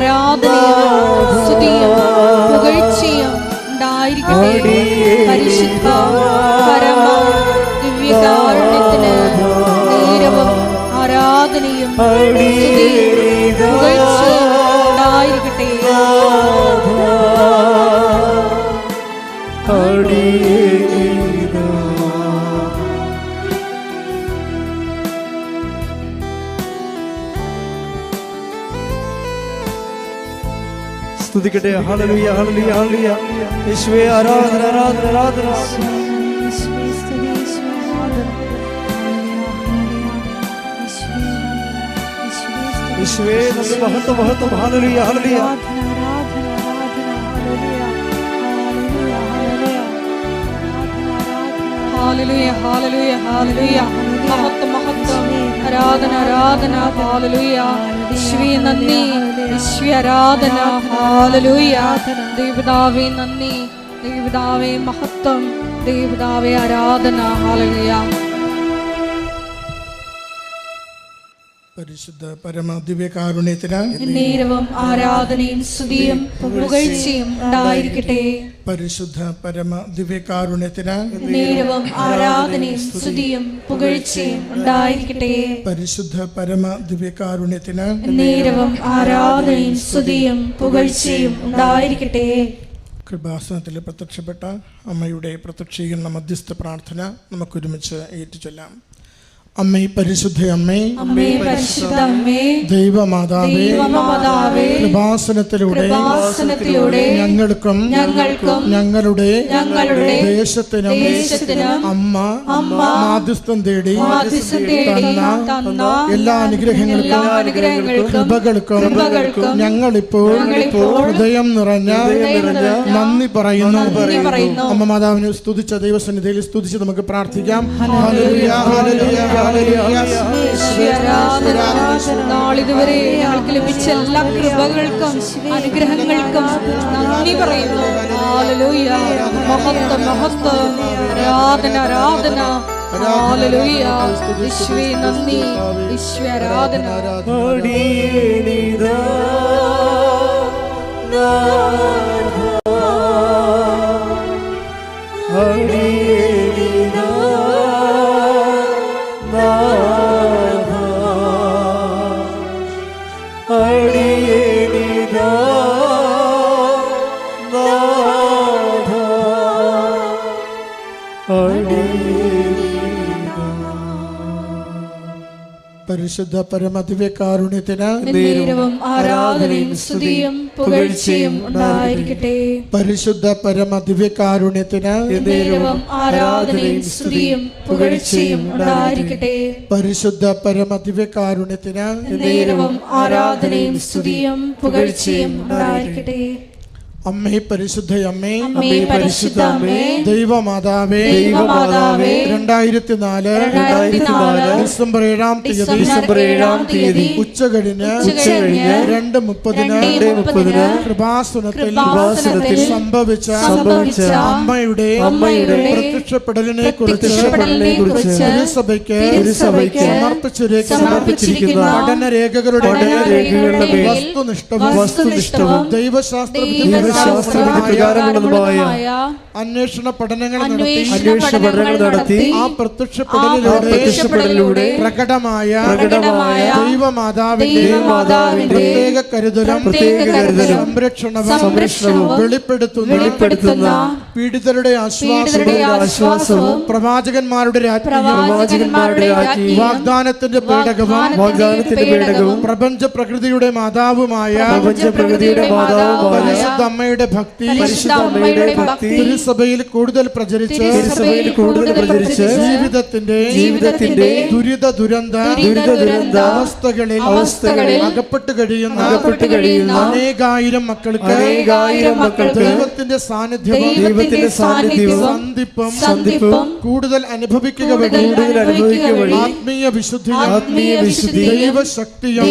ആരാധനയും സ്തുതിയും പുകഴ്ചയും ഉണ്ടായിരിക്കട്ടെ. പരിശുദ്ധ പരമ ദിവ്യകാരുണ്യത്തിന് നേരവും ആരാധനയും സ്തുതിയും പുകഴ്ചയും ഉണ്ടായിരിക്കട്ടെ. സ്തുതിക്കട്ടെ. ഹല്ലേലൂയ ഹല്ലേലൂയ ഹല്ലേലൂയ. യേശുവേ ആരാധന ആരാധന ആരാധന. യേശുവേ നന്ദി മഹത്വം മഹത്വം. ഹല്ലേലൂയ ഹല്ലേലൂയ. ഹല്ലേലൂയ ഹല്ലേലൂയ ഹല്ലേലൂയ. മഹത്വം മഹത്വം. ആരാധന ആരാധന. ഹല്ലേലൂയ. യേശുവേ നന്ദി. യേശുവേ ആരാധന. ഹല്ലേലൂയ. ദൈവപിതാവേ നന്ദി. ദൈവപിതാവേ മഹത്വം. ദൈവപിതാവേ ആരാധന. ഹല്ലേലൂയ. പരിശുദ്ധ പരമ ദിവ്യകാരുണ്യത്തിന് നേരവും ആരാധനയും സ്തുതിയും പുകഴ്ചയും ഉണ്ടായിരിക്കട്ടെ. പരിശുദ്ധ പരമ ദിവ്യകാരുണ്യത്തിന് നേരവും ആരാധനയും സ്തുതിയും പുകഴ്ചയും ഉണ്ടായിരിക്കട്ടെ. പരിശുദ്ധ പരമ ദിവ്യകാരുണ്യത്തിന് നേരവും ആരാധനയും സ്തുതിയും പുകഴ്ചയും ഉണ്ടായിരിക്കട്ടെ. കൃപാസനത്തിൽ പ്രത്യക്ഷപ്പെട്ട അമ്മയുടെ പ്രത്യക്ഷീകരണ മധ്യസ്ഥ പ്രാർത്ഥന നമുക്കൊരുമിച്ച് ഏറ്റുചൊല്ലാം. അമ്മേ പരിശുദ്ധ അമ്മേ, അമ്മേ പരിശുദ്ധ അമ്മേ, ദൈവമാതാവേ, കൃപാസനത്തിലൂടെ ഞങ്ങൾക്കും ഞങ്ങളുടെ ദേശത്തിനും അമ്മ മാധ്യസ്ഥം തേടി തന്ന എല്ലാ അനുഗ്രഹങ്ങൾക്കും കൃപകൾക്കും ഞങ്ങളിപ്പോൾ ഹൃദയം നിറഞ്ഞ നന്ദി പറയുന്നു. അമ്മ മാതാവിനെ സ്തുതിച്ച ദൈവസന്നിധിയിൽ സ്തുതിച്ച് നമുക്ക് പ്രാർത്ഥിക്കാം. Hallelujah hallelujah. നാളിതുവരെ ഞങ്ങൾക്ക് ലഭിച്ച എല്ലാ കൃപകൾക്കും അനുഗ്രഹങ്ങൾക്കും നന്ദി പറയുന്നു. ഹല്ലേലൂയ. മഹത്വം മഹത്വം. ആരാധന ആരാധന. ഹല്ലേലൂയ. യേശുവേ നന്ദി. യേശുവേ ആരാധന. പരിശുദ്ധ പരമ ദിവ്യകാരുണ്യത്തിന് നേരവും ആരാധനയും സ്തുതിയും പുകഴ്ചയും ഉണ്ടായിരിക്കട്ടെ. പരിശുദ്ധ പരമ ദിവ്യകാരുണ്യത്തിന് നേരവും ആരാധനയും സ്തുതിയും പുകഴ്ചയും ഉണ്ടായിരിക്കട്ടെ. പരിശുദ്ധ പരമ ദിവ്യകാരുണ്യത്തിന് നേരവും ആരാധനയും സ്തുതിയും പുകഴ്ചയും ഉണ്ടായിരിക്കട്ടെ. അമ്മേ പരിശുദ്ധ അമ്മേ, അമ്മേ പരിശുദ്ധ അമ്മേ, ദൈവമാതാവേ, 2004 ഡിസംബർ 7-ാം തീയതി ഉച്ചകഴിഞ്ഞ് 2:30 കൃപാസനത്തിൽ സംഭവിച്ച അമ്മയുടെ പ്രത്യക്ഷപ്പെടലിനെ കുറിച്ച് തിരുസഭയ്ക്ക് സമർപ്പിച്ചിരിക്കുന്ന പഠനരേഖകളുടെ വസ്തുനിഷ്ഠവും ദൈവശാസ്ത്ര അന്വേഷണ പഠനങ്ങൾ നടത്തി ആ പ്രത്യക്ഷപ്പെടലിലൂടെ പ്രകടമായ ദൈവമാതാവിന്റെ പ്രത്യേക കരുതലും സംരക്ഷണവും വെളിപ്പെടുത്തുന്ന പീഡിതരുടെ ആശ്വാസവും പ്രവാചകന്മാരുടെ വാഗ്ദാനത്തിന്റെ പേടകവും പ്രപഞ്ച പ്രകൃതിയുടെ മാതാവുമായ പരിശുദ്ധ അമ്മയുടെ ഭക്തി തിരുസഭയിൽ കൂടുതൽ പ്രചരിച്ച് ജീവിതത്തിന്റെ ദുരിത ദുരന്ത അവസ്ഥകളിൽ അകപ്പെട്ട് കഴിയുന്ന അനേകായിരം മക്കൾക്ക് ദൈവത്തിന്റെ സാന്നിധ്യവും സന്ധിപ്പും കൂടുതൽ അനുഭവിക്കുക വഴി ആത്മീയ വിശുദ്ധി ദൈവശക്തിയും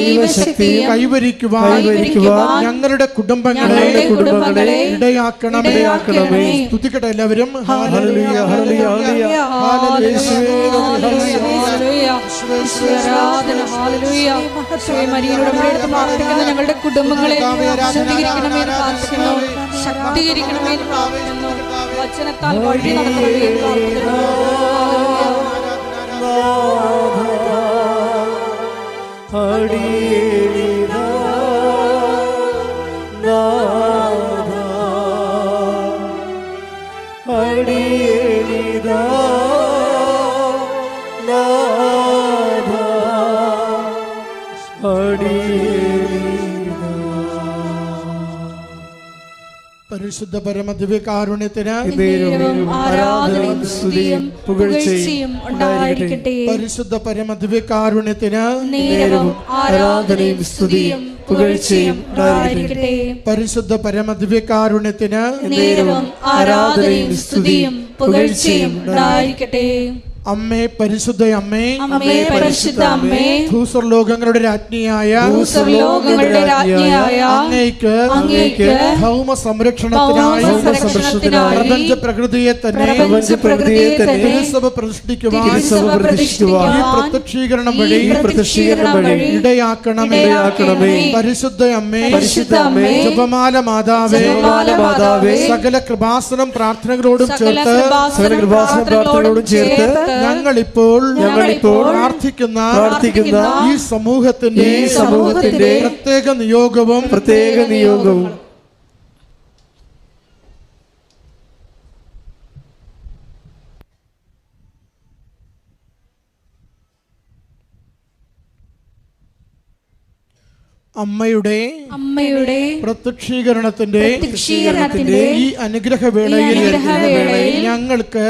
കൈവരിക്കുവാൻ ഞങ്ങളുടെ കുടുംബങ്ങളെ ഇടയാക്കണമേ. സ്തുതിക്കട്ടെ എല്ലാവരും. ഹല്ലേലൂയ ഹല്ലേലൂയ ഹല്ലേലൂയ. ആരാധന. ഹല്ലേലൂയ. യേശുവേ, മരിയയുടെ അടുത്ത് പ്രാർത്ഥിക്കുന്ന ഞങ്ങളുടെ കുടുംബങ്ങളെ ശക്തീകരിക്കണമേ എന്ന് പ്രാർത്ഥിക്കുന്നു. ശക്തീകരിക്കണമേ എന്ന് പ്രാർത്ഥിക്കുന്നു. വചനത്താൽ വഴി നടത്തണമേ എന്ന് പ്രാർത്ഥിക്കുന്നു. അടിയേനിതാ നാഥാ, അടിയേനിതാ നാഥാ, അടിയേനിതാ. പരിശുദ്ധ പരമദിവ്യകാരുണ്യത്തിന് നേരവും ആരാധനയും സ്തുതിയും പുകഴ്ചയും ഉണ്ടായിരിക്കട്ടെ. പരിശുദ്ധ പരമദിവ്യകാരുണ്യത്തിന് നേരവും ആരാധനയും സ്തുതിയും പുകഴ്ചയും ഉണ്ടായിരിക്കട്ടെ. പരിശുദ്ധ പരമദിവ്യകാരുണ്യത്തിന് നേരവും ആരാധനയും സ്തുതിയും പുകഴ്ചയും ഉണ്ടായിരിക്കട്ടെ. അമ്മേ, പരിശുദ്ധ അമ്മേ, അമ്മേ, പരിശുദ്ധ അമ്മേ, ഭൂസ്വർലോകങ്ങളുടെ രാജ്ഞിയായ അങ്ങേക്ക് ഭൗമ സംരക്ഷണത്തിനായി പ്രപഞ്ച പ്രകൃതിയെ തന്നെ തിരുസഭ പ്രതിഷ്ഠിക്കുവാൻ ഈ പ്രത്യക്ഷീകരണം വഴി ഇടയാക്കണമേ. പരിശുദ്ധ അമ്മേ, ജപമാല മാതാവേ, സകല കൃപാസനം പ്രാർത്ഥനകളോടും ചേർത്ത് ഞങ്ങളിപ്പോൾ പ്രാർത്ഥിക്കുന്ന ഈ സമൂഹത്തിന്റെ പ്രത്യേക നിയോഗവും അമ്മയുടെ പ്രത്യക്ഷീകരണത്തിന്റെ ഈ അനുഗ്രഹവേളയിൽ ഞങ്ങൾക്ക്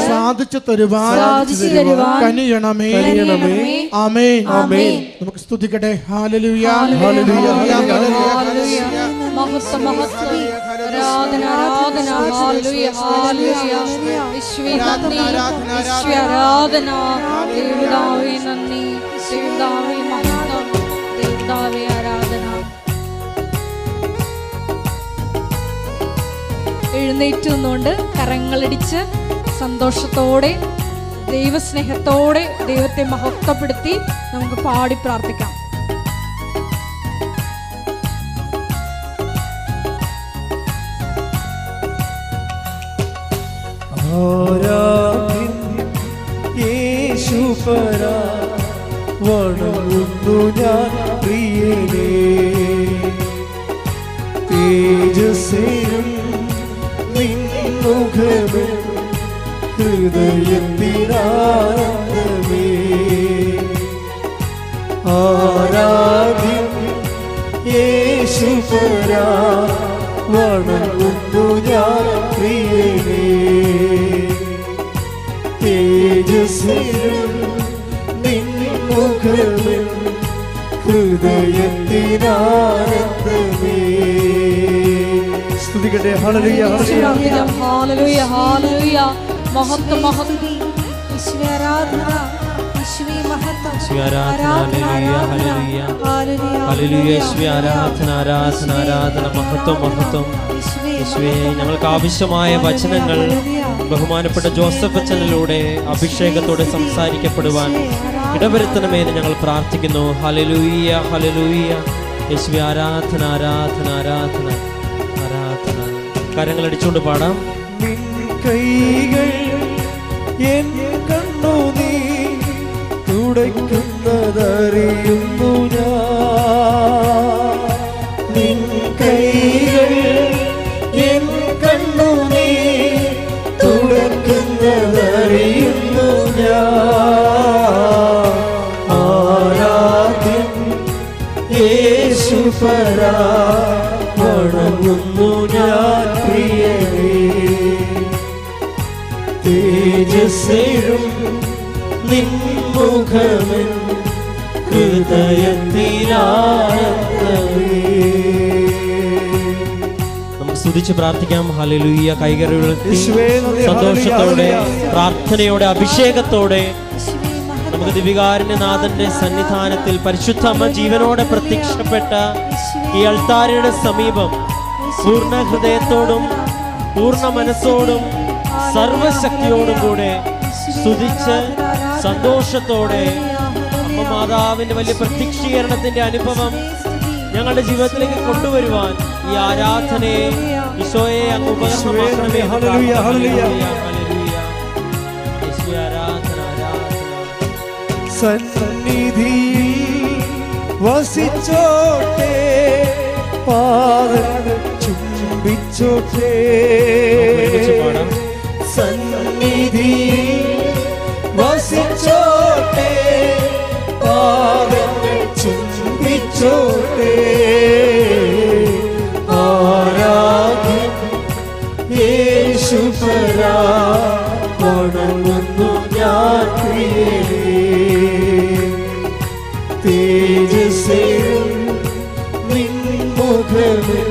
സാധിച്ചു തരുവാൻ കനിയണമേ. ആമേൻ. നമുക്ക് സ്തുതിക്കട്ടെ. ഹല്ലേലൂയ, ഹല്ലേലൂയ, ഹല്ലേലൂയ. മഹത്വം, മഹത്വം, ആരാധന, ആരാധന. ഹല്ലേലൂയ, ഹല്ലേലൂയ. യേശുവേ നന്ദി, യേശുവേ ആരാധന. ദൈവമേ നന്ദി, ദൈവമേ മഹത്വം, ദൈവമേ ആരാധന. എഴുന്നേറ്റ് നിന്നുകൊണ്ട് കരങ്ങളടിച്ച് സന്തോഷത്തോടെ ദൈവസ്നേഹത്തോടെ ദൈവത്തെ മഹത്വപ്പെടുത്തി നമുക്ക് പാടി പ്രാർത്ഥിക്കാം. ആരാധ്യൻ യേശുപരാ, വണങ്ങുന്നു ഞാൻ പ്രിയനേ. തേജസ്സേരും നിൻമുഖമേ, ഹൃദയത്തിനാനന്ദമേ. ആരാധ്യൻ യേശുപരാ, വണങ്ങുന്നു ഞാൻ പ്രിയനേ. തേജസ്സേരും നിൻമുഖമേ, ഹൃദയത്തിനാനന്ദമേ. സ്തുതിക്കട്ടെ. ഹല്ലേലൂയ, ഹല്ലേലൂയ, ഹല്ലേലൂയ. മഹത്വം, മഹത്വം. യേശുവേ ആരാധന, യേശുവേ മഹത്വം, ആരാധന, ഹല്ലേലൂയ, ഹല്ലേലൂയ. യേശുവേ ആരാധന, ആരാധന, ആരാധന. മഹത്വം, മഹത്വം. യേശുവേ, ഞങ്ങൾക്ക് ആവശ്യമായ വചനങ്ങൾ ബഹുമാനപ്പെട്ട ജോസഫ് അച്ഛനിലൂടെ അഭിഷേകത്തോടെ സംസാരിക്കപ്പെടുവാൻ ഇടവരുത്തണമെന്ന് ഞങ്ങൾ പ്രാർത്ഥിക്കുന്നു. ഹല്ലേലൂയ, ഹല്ലേലൂയ. യേശുവേ ആരാധന, ആരാധന, ആരാധന, ആരാധന. കരങ്ങളടിച്ചുകൊണ്ട് പാടാം. നിൻ കൈകൾ എൻ കണ്ണുനീർ തുടയ്ക്കുന്നതറിയുന്നു ഞാൻ. നിൻ കൈകൾ എൻ കണ്ണുനീർ തുടയ്ക്കുന്നതറിയുന്നു ഞാൻ. ആരാധ്യൻ യേശുപരാ, വണങ്ങുന്നു ഞാൻ പ്രിയനേ. തേജസ്സേരും നിൻമുഖമേ, ഹൃദയത്തിനാനന്ദമേ. നമുക്ക് സ്തുതിച്ച് പ്രാർത്ഥിക്കാം. ഹല്ലേലൂയ. കൈകൾ ഉയർത്തി സന്തോഷത്തോടെ പ്രാർത്ഥനയോടെ അഭിഷേകത്തോടെ നമുക്ക് ദിവികാരുണ്യനാഥന്റെ സന്നിധാനത്തിൽ പരിശുദ്ധ അമ്മ ജീവനോടെ പ്രത്യക്ഷപ്പെട്ട ഈ അൾത്താരയുടെ സമീപം പൂർണ്ണ ഹൃദയത്തോടും പൂർണ്ണ മനസ്സോടും സർവശക്തിയോടും കൂടെ സ്തുതിച്ച് സന്തോഷത്തോടെ അമ്മ മാതാവിന്റെ വലിയ പ്രത്യക്ഷീകരണത്തിന്റെ അനുഭവം ഞങ്ങളുടെ ജീവിതത്തിലേക്ക് കൊണ്ടുവരുവാൻ ഈ ആരാധനയെ ഈശോയെ അങ്ങ് ഉപകരണമാക്കണമേ. ഹല്ലേലൂയ, ഹല്ലേലൂയ. യേശുവേ, ആരാധന, ആരാധന. സന്നിധി വസിച്ചോട്ടെ, പാദങ്ങൾ ചുംബിച്ചോട്ടെ. ഒരുമിച്ച് പാടാം. സന്നിധി വസിച്ചോട്ടെ, പാദങ്ങൾ ചുംബിച്ചോട്ടെ. ആരാധ്യം യേശുപരാ, വണങ്ങുന്നു ഞാൻ പ്രിയനേ. തേജസ്സേറും നിൻമുഖമേ,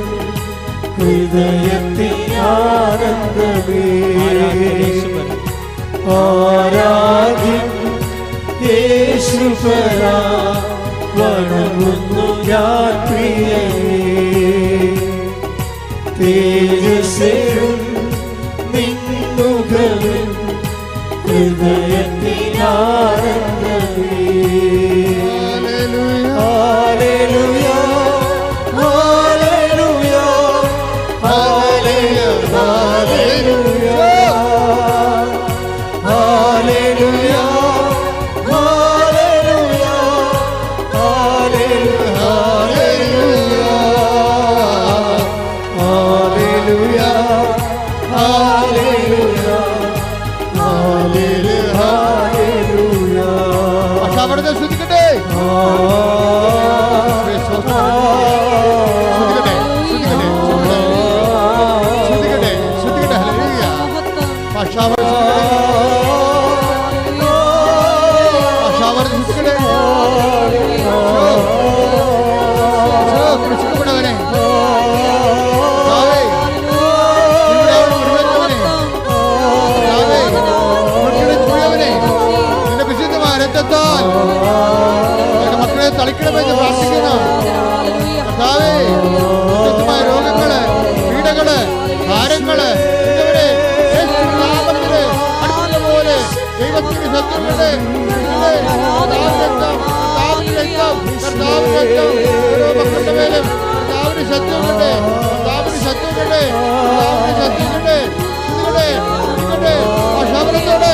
ഹൃദയത്തിൽ ആനന്ദമേ. ആരാധ്യം യേശുപരാ, വണങ്ങുന്നു ഞാൻ പ്രിയനേ. തേജസ്സേറും നിൻമുഖമേ, ഹൃദയത്തിൽ ആനന്ദമേ. ഹല്ലേലൂയ, ഹല്ലേലൂയ, ഹല്ലേലൂയ, ഹല്ലേലൂയ, ഹല്ലേലൂയ, ഹല്ലേലൂയ, ഹല്ലേലൂയ, ഹല്ലേലൂയ, ഹല്ലേലൂയ, ഹല്ലേലൂയ. അവിടുത്തെ ശ്രദ്ധിക്കട്ടെ, ശ്രദ്ധിക്കട്ടെ, ശ്രദ്ധിക്കട്ടെ. ഹല്ലേലൂയ. കൃഷിക്കപ്പെട്ടവനെ, നിന്റെ വിശുദ്ധമായ രക്തത്താൽ മക്കളെ തളിക്കണമെന്ന് പ്രാർത്ഥിക്കുന്നു. കർത്താവേ, വിശുദ്ധമായ രോഗങ്ങള്, പീഡകള്, ഭാരങ്ങള് പോലെ ദൈവത്തിന് ശത്രുക്കളെ ഓരോ മക്കളുടെ മേലും കർത്താവിന് ശത്രുക്കളുടെ ശബരത്തോടെ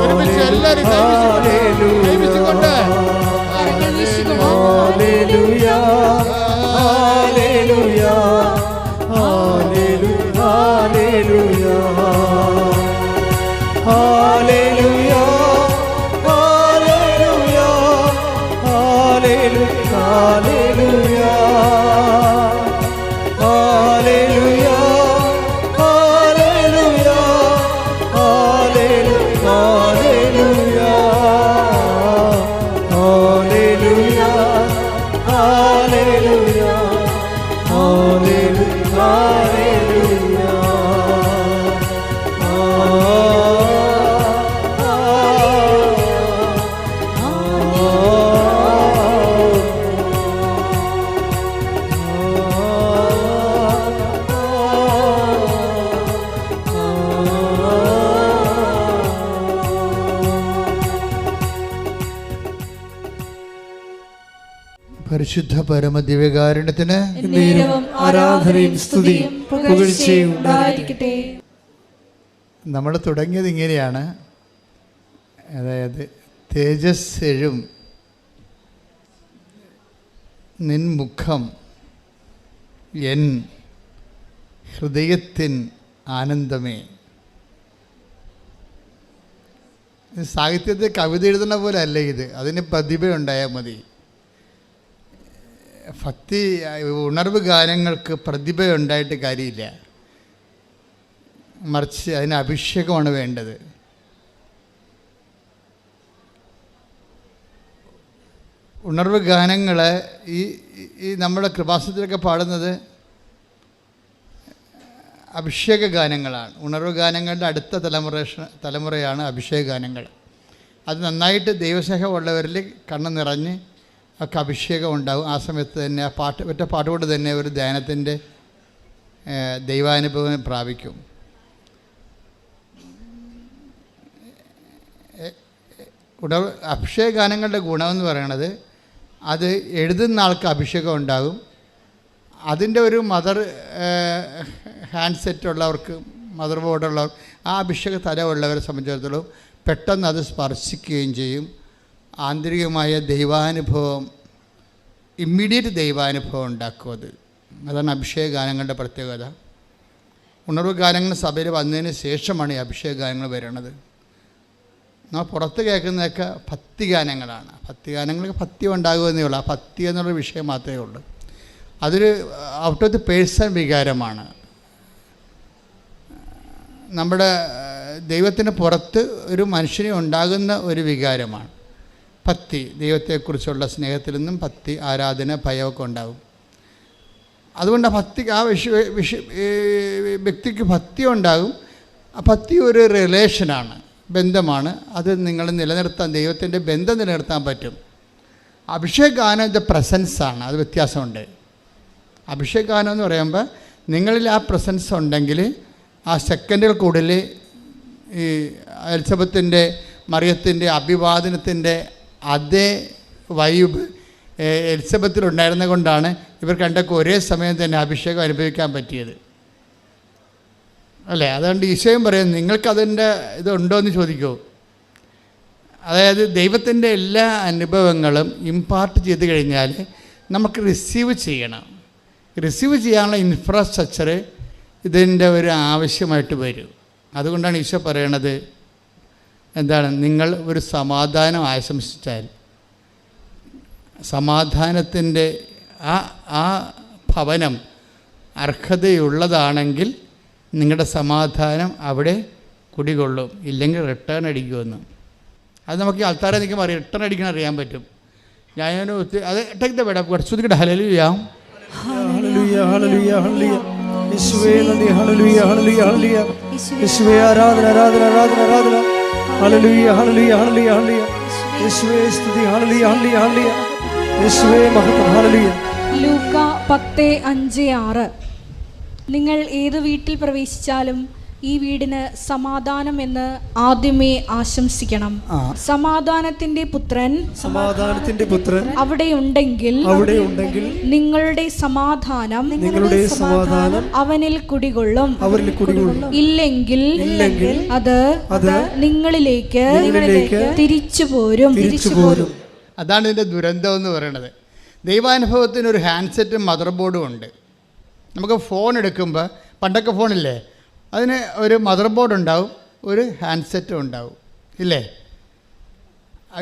ഒരുമിച്ച് എല്ലാവരും കൈവച്ചുകൊണ്ട് ഹല്ലേലൂയ, ഹല്ലേലൂയ, ഹല്ലേലൂയ, ഹല്ലേലൂയ, ഹല്ലേലൂയ, ഹല്ലേലൂയ, ഹല്ലേലൂയ, ഹല്ലേലൂയ, ഹല്ലേലൂയ, ഹല്ലേലൂയ, ഹല്ലേലൂയ, ഹല്ലേലൂയ, ഹല്ലേലൂയ, ഹല്ലേലൂയ, പരിശുദ്ധ പരമദിവ്യകാരുണ്യത്തിന് എന്നേരവും ആരാധനയും സ്തുതിയും പുകഴ്ചയും ഉണ്ടായിരിക്കട്ടെ. നമ്മൾ തുടങ്ങിയത് ഇങ്ങനെയാണ്, അതായത് തേജസ് എഴും നിൻ മുഖം എൻ ഹൃദയത്തിൻ ആനന്ദമേ. സാഹിത്യത്തിൽ കവിത എഴുതുന്ന പോലെ അല്ല ഇത്, അതിന് പ്രതിഭ ഉണ്ടായാൽ മതി. ഭക്തി ഉണർവ് ഗാനങ്ങൾക്ക് പ്രതിഭ ഉണ്ടായിട്ട് കാര്യമില്ല, മറിച്ച് അതിന് അഭിഷേകമാണ് വേണ്ടത്. ഉണർവ് ഗാനങ്ങൾ ഈ നമ്മുടെ കൃപാസനത്തിലൊക്കെ പാടുന്നത് അഭിഷേക ഗാനങ്ങളാണ്. ഉണർവ് ഗാനങ്ങളുടെ അടുത്ത തലമുറയാണ് അഭിഷേക ഗാനങ്ങൾ. അത് നന്നായിട്ട് ദൈവസ്നേഹമുള്ളവരിൽ കണ്ണ് നിറഞ്ഞ് ഒക്കെ അഭിഷേകം ഉണ്ടാകും. ആ സമയത്ത് തന്നെ ആ പാട്ട് ഒറ്റ പാട്ടുകൊണ്ട് തന്നെ ഒരു ധ്യാനത്തിൻ്റെ ദൈവാനുഭവം പ്രാപിക്കും. അഭിഷേകഗാനങ്ങളുടെ ഗുണമെന്ന് പറയണത് അത് എഴുതുന്ന ആൾക്ക് അഭിഷേകം ഉണ്ടാകും. അതിൻ്റെ ഒരു ഹാൻഡ്സെറ്റ് ഉള്ളവർക്ക്, മദർ ബോർഡുള്ളവർ, ആ അഭിഷേക തലമുള്ളവരെ സംബന്ധിച്ചിടത്തോളം പെട്ടെന്ന് അത് സ്പർശിക്കുകയും ചെയ്യും. ആന്തരികമായ ദൈവാനുഭവം, ഇമ്മീഡിയറ്റ് ദൈവാനുഭവം ഉണ്ടാക്കും. അതാണ് അഭിഷേക ഗാനങ്ങളുടെ പ്രത്യേകത. ഉണർവ് ഗാനങ്ങൾ സഭയിൽ വന്നതിന് ശേഷമാണ് ഈ അഭിഷേക ഗാനങ്ങൾ വരുന്നത്. നമ്മൾ പുറത്ത് കേൾക്കുന്നതൊക്കെ ഭക്തിഗാനങ്ങളാണ്. ഭക്തിഗാനങ്ങൾക്ക് ഭക്തി ഉണ്ടാകുമെന്നേ ഉള്ളൂ. ആ ഭക്തി എന്നുള്ള വിഷയം മാത്രമേ ഉള്ളൂ. അതൊരു ഔട്ട് ഓഫ് ദി പേഴ്സൺ വികാരമാണ്. നമ്മുടെ ദൈവത്തിന് പുറത്ത് ഒരു മനുഷ്യനെ ഉണ്ടാകുന്ന ഒരു വികാരമാണ് ഭക്തി. ദൈവത്തെക്കുറിച്ചുള്ള സ്നേഹത്തിൽ നിന്നും ഭക്തി, ആരാധന, ഭയമൊക്കെ ഉണ്ടാകും. അതുകൊണ്ട് ഭക്തി, ആ വ്യക്തിക്ക് ഭക്തി ഉണ്ടാകും. ആ ഭക്തി ഒരു റിലേഷനാണ്, ബന്ധമാണ്. അത് നിങ്ങൾ നിലനിർത്താൻ, ദൈവത്തിൻ്റെ ബന്ധം നിലനിർത്താൻ പറ്റും. അഭിഷേക ഗാനം ഇത് പ്രസൻസാണ്, അത് വ്യത്യാസമുണ്ട്. അഭിഷേക ഗാനം എന്ന് പറയുമ്പോൾ നിങ്ങളിൽ ആ പ്രസൻസ് ഉണ്ടെങ്കിൽ ആ സെക്കൻഡുകൾക്കുള്ളിൽ ഈ എലിസബത്തിൻ്റെ, മറിയത്തിൻ്റെ അഭിവാദനത്തിൻ്റെ അതേ വൈബ് എലിസബത്തിലുണ്ടായിരുന്ന കൊണ്ടാണ് ഇവർ രണ്ടൊക്കെ ഒരേ സമയം തന്നെ അഭിഷേകം അനുഭവിക്കാൻ പറ്റിയത്, അല്ലേ? അതുകൊണ്ട് ഈശോയും പറയും, നിങ്ങൾക്കതിൻ്റെ ഇതുണ്ടോ എന്ന് ചോദിക്കൂ. അതായത് ദൈവത്തിൻ്റെ എല്ലാ അനുഭവങ്ങളും ഇമ്പാർട്ട് ചെയ്ത് കഴിഞ്ഞാൽ നമുക്ക് റിസീവ് ചെയ്യണം. റിസീവ് ചെയ്യാനുള്ള ഇൻഫ്രാസ്ട്രക്ചർ ഇതിൻ്റെ ഒരു ആവശ്യമായിട്ട് വരും. അതുകൊണ്ടാണ് ഈശോ പറയണത്, എന്താണ്, നിങ്ങൾ ഒരു സമാധാനം ആശംസിച്ചാൽ, സമാധാനത്തിൻ്റെ ആ ഭവനം അർഹതയുള്ളതാണെങ്കിൽ നിങ്ങളുടെ സമാധാനം അവിടെ കുടികൊള്ളും, ഇല്ലെങ്കിൽ റിട്ടേൺ അടിക്കുമെന്ന്. അത് നമുക്ക് ഈ ആൾക്കാരെ നിൽക്കുമ്പോൾ റിട്ടേൺ അടിക്കാൻ അറിയാൻ പറ്റും. ഞാൻ അത് take the word of God. ശ്രുതിക്കട്ടെ ഹല്ലേലൂയ ഹല്ലേലൂയ ഹല്ലേലൂയ ഹല്ലേലൂയ. യേശുവേ നന്ദി. ഹല്ലേലൂയ ഹല്ലേലൂയ ഹല്ലേലൂയ. യേശുവേ ആരാധന ആരാധന ആരാധന ആരാധന. ഹല്ലേലൂയ ഹല്ലേലൂയ ഹല്ലേലൂയ ഹല്ലേലൂയ. യേശുവേ സ്തുതി. ഹല്ലേലൂയ ഹല്ലേലൂയ ഹല്ലേലൂയ. യേശുവേ മഹത്വം. ഹല്ലേലൂയ. ലൂക്ക 10:5-6. നിങ്ങൾ ഏത് വീട്ടിൽ പ്രവേശിച്ചാലും ഈ വീടിന് സമാധാനം എന്ന് ആദ്യമേ ആശംസിക്കണം. സമാധാനത്തിന്റെ പുത്രൻ അവിടെ ഉണ്ടെങ്കിൽ നിങ്ങളുടെ സമാധാനം അവനിൽ കുടികൊള്ളും. ഇല്ലെങ്കിൽ അത് നിങ്ങളിലേക്ക് തിരിച്ചു പോരും. അതാണ് ഇതിൻ്റെ ദുരന്തം എന്ന് പറയുന്നത്. ദൈവാനുഭവത്തിന് ഒരു ഹാൻഡ്സെറ്റും മദർ ബോർഡും ഉണ്ട്. നമുക്ക് ഫോൺ എടുക്കുമ്പോൾ, പണ്ടൊക്കെ ഫോണില്ലേ, അതിന് ഒരു മദർ ബോർഡ് ഉണ്ടാവും, ഒരു ഹാൻഡ്സെറ്റും ഉണ്ടാവും, ഇല്ലേ?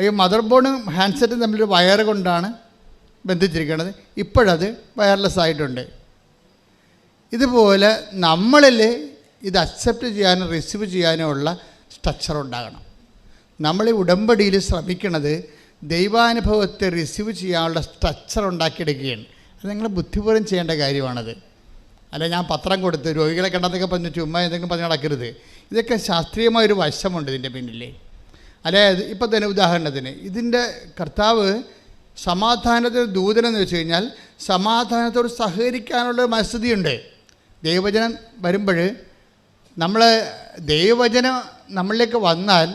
ഈ മദർ ബോർഡും ഹാൻഡ്സെറ്റും തമ്മിലൊരു വയർ കൊണ്ടാണ് ബന്ധിച്ചിരിക്കുന്നത്. ഇപ്പോഴത് വയർലെസ് ആയിട്ടുണ്ട്. ഇതുപോലെ നമ്മളിൽ ഇത് അക്സെപ്റ്റ് ചെയ്യാനും റിസീവ് ചെയ്യാനും ഉള്ള സ്ട്രക്ചർ ഉണ്ടാകണം. നമ്മൾ ഈ ഉടമ്പടിയിൽ ശ്രമിക്കുന്നത് ദൈവാനുഭവത്തെ റിസീവ് ചെയ്യാനുള്ള സ്ട്രക്ചർ ഉണ്ടാക്കിയെടുക്കുകയാണ്. അത് നിങ്ങൾ ബുദ്ധിപൂർവ്വം ചെയ്യേണ്ട കാര്യമാണത്. അല്ല ഞാൻ പത്രം കൊടുത്ത് രോഗികളെ കണ്ടെന്നൊക്കെ പറഞ്ഞ് ചുമ്മാ എന്തെങ്കിലും പറഞ്ഞ് നടക്കരുത്. ഇതൊക്കെ ശാസ്ത്രീയമായൊരു വശമുണ്ട് ഇതിൻ്റെ പിന്നിൽ. അതായത് ഇപ്പം തന്നെ ഉദാഹരണത്തിന് ഇതിൻ്റെ കർത്താവ് സമാധാനത്തിന് ദൂതനെന്ന് വെച്ച് കഴിഞ്ഞാൽ സമാധാനത്തോട് സഹകരിക്കാനുള്ള മനസ്ഥിതിയുണ്ട്. ദൈവവചനം വരുമ്പോൾ ദൈവവചനം നമ്മളിലേക്ക് വന്നാൽ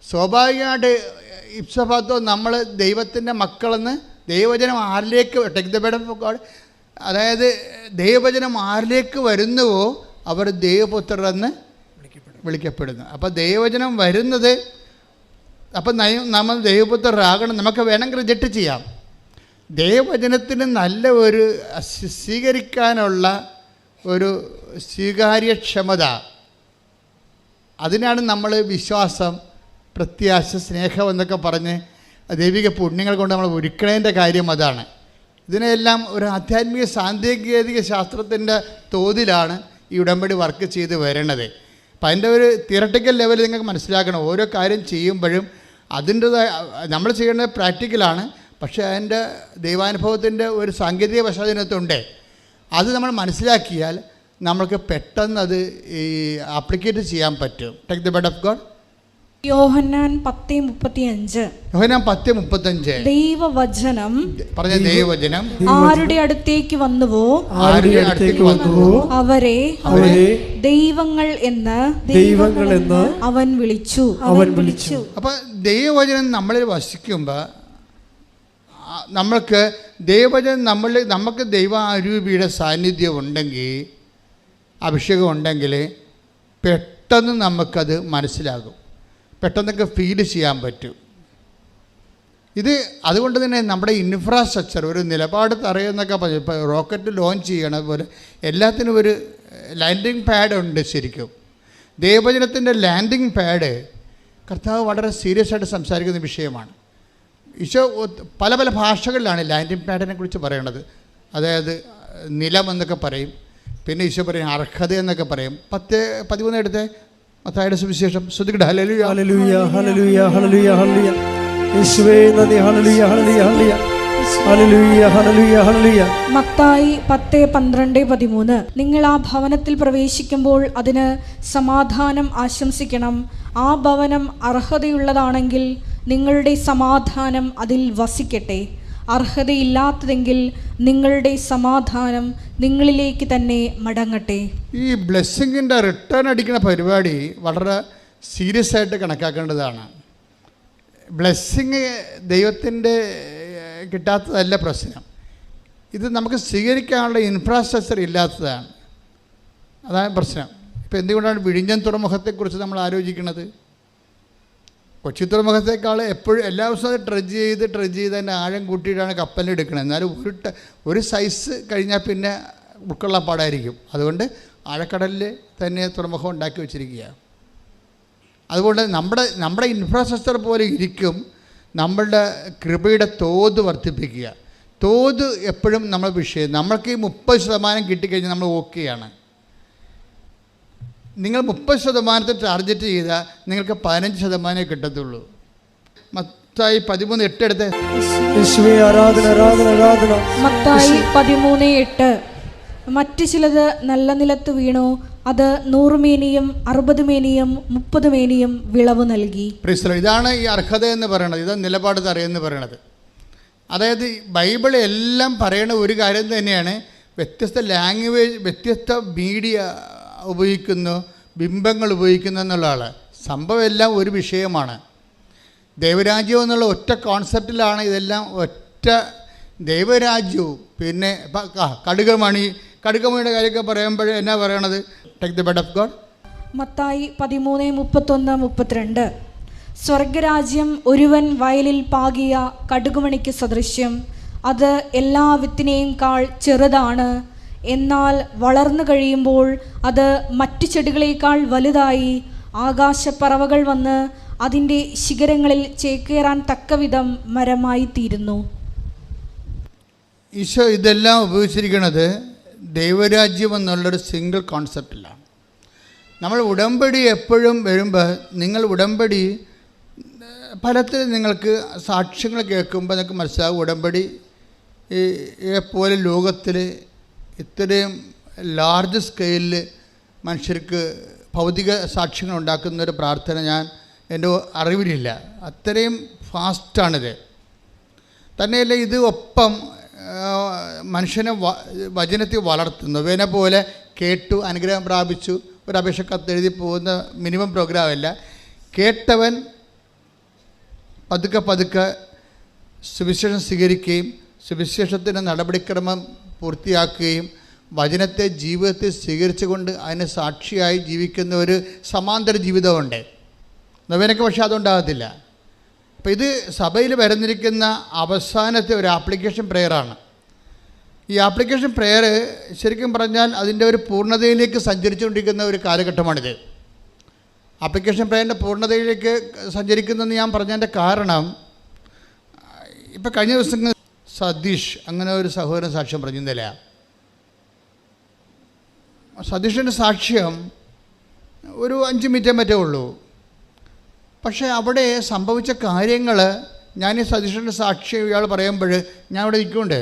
സ്വാഭാവികമായിട്ട് ഇപ്സഭാത്തോ നമ്മൾ ദൈവത്തിൻ്റെ മക്കളെന്ന് ദൈവവചനം ആരിലേക്ക് take the word of God, അതായത് ദൈവവചനം ആരിലേക്ക് വരുന്നുവോ അവർ ദൈവപുത്രരെന്ന് വിളിക്കപ്പെടുന്നു. അപ്പോൾ ദൈവവചനം വരുന്നത്, അപ്പം നമ്മൾ ദൈവപുത്രരാകണം. നമുക്ക് വേണമെങ്കിൽ റിജക്റ്റ് ചെയ്യാം. ദൈവവചനത്തിന് നല്ല ഒരു സ്വീകരിക്കാനുള്ള ഒരു സ്വീകാര്യക്ഷമത, അതിനാണ് നമ്മൾ വിശ്വാസം, പ്രത്യാശ, സ്നേഹം എന്നൊക്കെ പറഞ്ഞ് ദൈവിക പുണ്യങ്ങൾ കൊണ്ട് നമ്മൾ ഒരുക്കണേൻ്റെ കാര്യം അതാണ്. ഇതിനെല്ലാം ഒരു ആധ്യാത്മിക സാങ്കേതിക ശാസ്ത്രത്തിൻ്റെ തോതിലാണ് ഈ ഉടമ്പടി വർക്ക് ചെയ്ത് വരണത്. അപ്പം അതിൻ്റെ ഒരു തിയറട്ടിക്കൽ ലെവൽ നിങ്ങൾക്ക് മനസ്സിലാക്കണം. ഓരോ കാര്യം ചെയ്യുമ്പോഴും അതിൻ്റെതായ നമ്മൾ ചെയ്യേണ്ടത് പ്രാക്ടിക്കലാണ്, പക്ഷേ അതിൻ്റെ ദൈവാനുഭവത്തിൻ്റെ ഒരു സാങ്കേതിക പശ്ചാത്തലത്തുണ്ട്. അത് നമ്മൾ മനസ്സിലാക്കിയാൽ നമ്മൾക്ക് പെട്ടെന്ന് അത് ഈ ആപ്ലിക്കേറ്റ് ചെയ്യാൻ പറ്റും. Take the word of God. യോഹന്നാൻ 10:35. യോഹന്നാൻ 10:35. ദൈവവചനം പറഞ്ഞ ദൈവവചനം ആരുടെ അടുത്തേക്ക് വന്നുവോ ആരുടെ അടുത്തേക്ക് വന്നുവോ അവരെ ദൈവങ്ങൾ എന്ന് അവൻ വിളിച്ചു. അപ്പൊ ദൈവവചനം നമ്മളിൽ വസിക്കുമ്പോൾ നമ്മൾക്ക് ദൈവവചനം നമുക്ക് ദൈവാരൂപിയുടെ സാന്നിധ്യം ഉണ്ടെങ്കിൽ, അഭിഷേകം ഉണ്ടെങ്കിൽ പെട്ടെന്ന് നമുക്കത് മനസ്സിലാകും, പെട്ടെന്നൊക്കെ ഫീൽ ചെയ്യാൻ പറ്റും. ഇത് അതുകൊണ്ട് തന്നെ നമ്മുടെ ഇൻഫ്രാസ്ട്രക്ചർ ഒരു നിലപാട് തറയെന്നൊക്കെ പറഞ്ഞു. ഇപ്പോൾ റോക്കറ്റ് ലോഞ്ച് ചെയ്യണ പോലെ എല്ലാത്തിനും ഒരു ലാൻഡിങ് പാഡ് ഉണ്ട്. ശരിക്കും ദൈവവചനത്തിൻ്റെ ലാൻഡിങ് പാഡ് കർത്താവ് വളരെ സീരിയസ് ആയിട്ട് സംസാരിക്കുന്ന വിഷയമാണ്. ഈശോ പല പല ഭാഷകളിലാണ് ലാൻഡിങ് പാഡിനെ കുറിച്ച് പറയണത്. അതായത് നിലം എന്നൊക്കെ പറയും, പിന്നെ ഈശോ പറയും അർഹത എന്നൊക്കെ പറയും. 10:13 എടുത്തേ, മത്തായിയുടെ സുവിശേഷം. ശ്രദ്ധിക്കട്ടെ. ഹല്ലേലൂയ ഹല്ലേലൂയ ഹല്ലേലൂയ ഹല്ലേലൂയ ഹല്ലേലൂയ. യേശുവേ നന്ദി. ഹല്ലേലൂയ ഹല്ലേലൂയ ഹല്ലേലൂയ ഹല്ലേലൂയ ഹല്ലേലൂയ ഹല്ലേലൂയ. മത്തായി 10:12-13. നിങ്ങൾ ആ ഭവനത്തിൽ പ്രവേശിക്കുമ്പോൾ അതിന് സമാധാനം ആശംസിക്കണം. ആ ഭവനം അർഹതയുള്ളതാണെങ്കിൽ നിങ്ങളുടെ സമാധാനം അതിൽ വസിക്കട്ടെ. അർഹതയില്ലാത്തതെങ്കിൽ നിങ്ങളുടെ സമാധാനം നിങ്ങളിലേക്ക് തന്നെ മടങ്ങട്ടെ. ഈ ബ്ലെസ്സിങ്ങിൻ്റെ റിട്ടേൺ അടിക്കുന്ന പരിപാടി വളരെ സീരിയസ് ആയിട്ട് കണക്കാക്കേണ്ടതാണ്. ബ്ലെസ്സിങ് ദൈവത്തിൻ്റെ കിട്ടാത്തതല്ല പ്രശ്നം, ഇത് നമുക്ക് സ്വീകരിക്കാനുള്ള ഇൻഫ്രാസ്ട്രക്ചർ ഇല്ലാത്തതാണ്. അതാണ് പ്രശ്നം. ഇപ്പോൾ എന്തുകൊണ്ടാണ് വിഴിഞ്ഞം തുറമുഖത്തെക്കുറിച്ച് നമ്മൾ ആലോചിക്കുന്നത്? കൊച്ചി തുറമുഖത്തേക്കാൾ എപ്പോഴും എല്ലാ ദിവസവും ട്രഡ്ജ് ചെയ്ത് തന്നെ ആഴം കൂട്ടിയിട്ടാണ് കപ്പലിനെടുക്കുന്നത്. എന്നാലും ഒരു സൈസ് കഴിഞ്ഞാൽ പിന്നെ ഉൾക്കൊള്ളാൻ പാടായിരിക്കും. അതുകൊണ്ട് ആഴക്കടലിൽ തന്നെ തുറമുഖം ഉണ്ടാക്കി വെച്ചിരിക്കുക. അതുകൊണ്ട് നമ്മുടെ ഇൻഫ്രാസ്ട്രക്ചർ പോലെ ഇരിക്കും നമ്മളുടെ കൃപയുടെ തോത് വർദ്ധിപ്പിക്കുക. തോത് എപ്പോഴും നമ്മൾ വിഷയം. നമ്മൾക്ക് ഈ 30% കിട്ടിക്കഴിഞ്ഞാൽ നമ്മൾ ഓക്കെയാണ്. നിങ്ങൾ 30% ടാർഗറ്റ് ചെയ്താൽ നിങ്ങൾക്ക് 15% കിട്ടത്തുള്ളൂ. മത്തായി 13:8 എടുത്ത്. മത്തായി 13:8. മറ്റു ചിലത് നല്ല നിലത്ത് വീണു, അത് 100 മേനിയും 60 മേനിയും 30 മേനിയും വിളവ് നൽകി. ഇതാണ് ഈ അർഹത എന്ന് പറയുന്നത്. ഇതാണ് നിലപാട് തറയെന്ന് പറയുന്നത്. അതായത് ബൈബിൾ എല്ലാം പറയുന്ന ഒരു കാര്യം തന്നെയാണ്. വ്യത്യസ്ത ലാംഗ്വേജ്, വ്യത്യസ്ത മീഡിയ ഉപയോഗിക്കുന്നു, ബിംബങ്ങൾ ഉപയോഗിക്കുന്നു എന്നുള്ള ആൾ. സംഭവം എല്ലാം ഒരു വിഷയമാണ്. ദൈവരാജ്യം എന്നുള്ള ഒറ്റ കോൺസെപ്റ്റിലാണ് ഇതെല്ലാം. ഒറ്റ ദൈവരാജ്യവും പിന്നെ കടുകമണിയുടെ കാര്യമൊക്കെ പറയുമ്പോൾ എന്നാ പറയണത്? Take the bed of God. Mathai 13:31-32. സ്വർഗരാജ്യം ഒരുവൻ വയലിൽ പാകിയ കടുകുമണിക്ക് സദൃശ്യം. അത് എല്ലാ വിത്തിനെയും കാൾ ചെറുതാണ്, എന്നാൽ വളർന്നു കഴിയുമ്പോൾ അത് മറ്റു ചെടികളേക്കാൾ വലുതായി ആകാശപ്പറവകൾ വന്ന് അതിൻ്റെ ശിഖരങ്ങളിൽ ചേക്കേറാൻ തക്കവിധം മരമായി തീരുന്നു. ഈശോ ഇതെല്ലാം ഉപയോഗിച്ചിരിക്കുന്നത് ദൈവരാജ്യം എന്നുള്ളൊരു സിംഗിൾ കോൺസെപ്റ്റിലാണ്. നമ്മൾ ഉടമ്പടി എപ്പോഴും വരുമ്പോൾ നിങ്ങൾ ഉടമ്പടി ഫലത്തിൽ നിങ്ങൾക്ക് സാക്ഷ്യങ്ങൾ കേൾക്കുമ്പോൾ നിങ്ങൾക്ക് മനസ്സിലാവും ഉടമ്പടി പോലെ ലോകത്തിൽ ഇത്രയും ലാർജ് സ്കെയിലിൽ മനുഷ്യർക്ക് ഭൗതിക സാക്ഷ്യങ്ങൾ ഉണ്ടാക്കുന്നൊരു പ്രാർത്ഥന എൻ്റെ അറിവിലില്ല. അത്രയും ഫാസ്റ്റാണിത്. തന്നെയല്ല ഇത് ഒപ്പം മനുഷ്യനെ വചനത്തിൽ വളർത്തുന്നു. വേനെ പോലെ കേട്ടു അനുഗ്രഹം പ്രാപിച്ചു ഒരു അപേക്ഷ കത്തെഴുതി പോകുന്ന മിനിമം പ്രോഗ്രാമല്ല. കേട്ടവൻ പതുക്കെ സുവിശേഷം സ്വീകരിക്കുകയും സുവിശേഷത്തിൻ്റെ നടപടിക്രമം പൂർത്തിയാക്കുകയും വചനത്തെ ജീവിതത്തിൽ സ്വീകരിച്ചുകൊണ്ട് അതിന് സാക്ഷിയായി ജീവിക്കുന്ന ഒരു സമാന്തര ജീവിതമുണ്ട്. നവേനക്ക് പക്ഷേ അതുണ്ടാകത്തില്ല. അപ്പോൾ ഇത് സഭയിൽ വരുന്നിരിക്കുന്ന അവസാനത്തെ ഒരു ആപ്ലിക്കേഷൻ പ്രെയറാണ്. ഈ ആപ്ലിക്കേഷൻ പ്രെയർ ശരിക്കും പറഞ്ഞാൽ അതിൻ്റെ ഒരു പൂർണ്ണതയിലേക്ക് സഞ്ചരിച്ചുകൊണ്ടിരിക്കുന്ന ഒരു കാലഘട്ടമാണിത്. ആപ്ലിക്കേഷൻ പ്രെയറിൻ്റെ പൂർണ്ണതയിലേക്ക് സഞ്ചരിക്കുന്നതെന്ന് ഞാൻ പറഞ്ഞതിൻ്റെ കാരണം, ഇപ്പോൾ കഴിഞ്ഞ ദിവസം സതീഷ് അങ്ങനെ ഒരു സഹോദരൻ സാക്ഷ്യം പറഞ്ഞില്ല. സതീഷിൻ്റെ സാക്ഷ്യം ഒരു 5 മിനിറ്റേ മറ്റേ ഉള്ളൂ. പക്ഷേ അവിടെ സംഭവിച്ച കാര്യങ്ങൾ ഞാൻ ഈ സതീഷിൻ്റെ സാക്ഷ്യം ഇയാൾ പറയുമ്പോൾ ഞാൻ അവിടെ നിൽക്കുന്നുണ്ട്.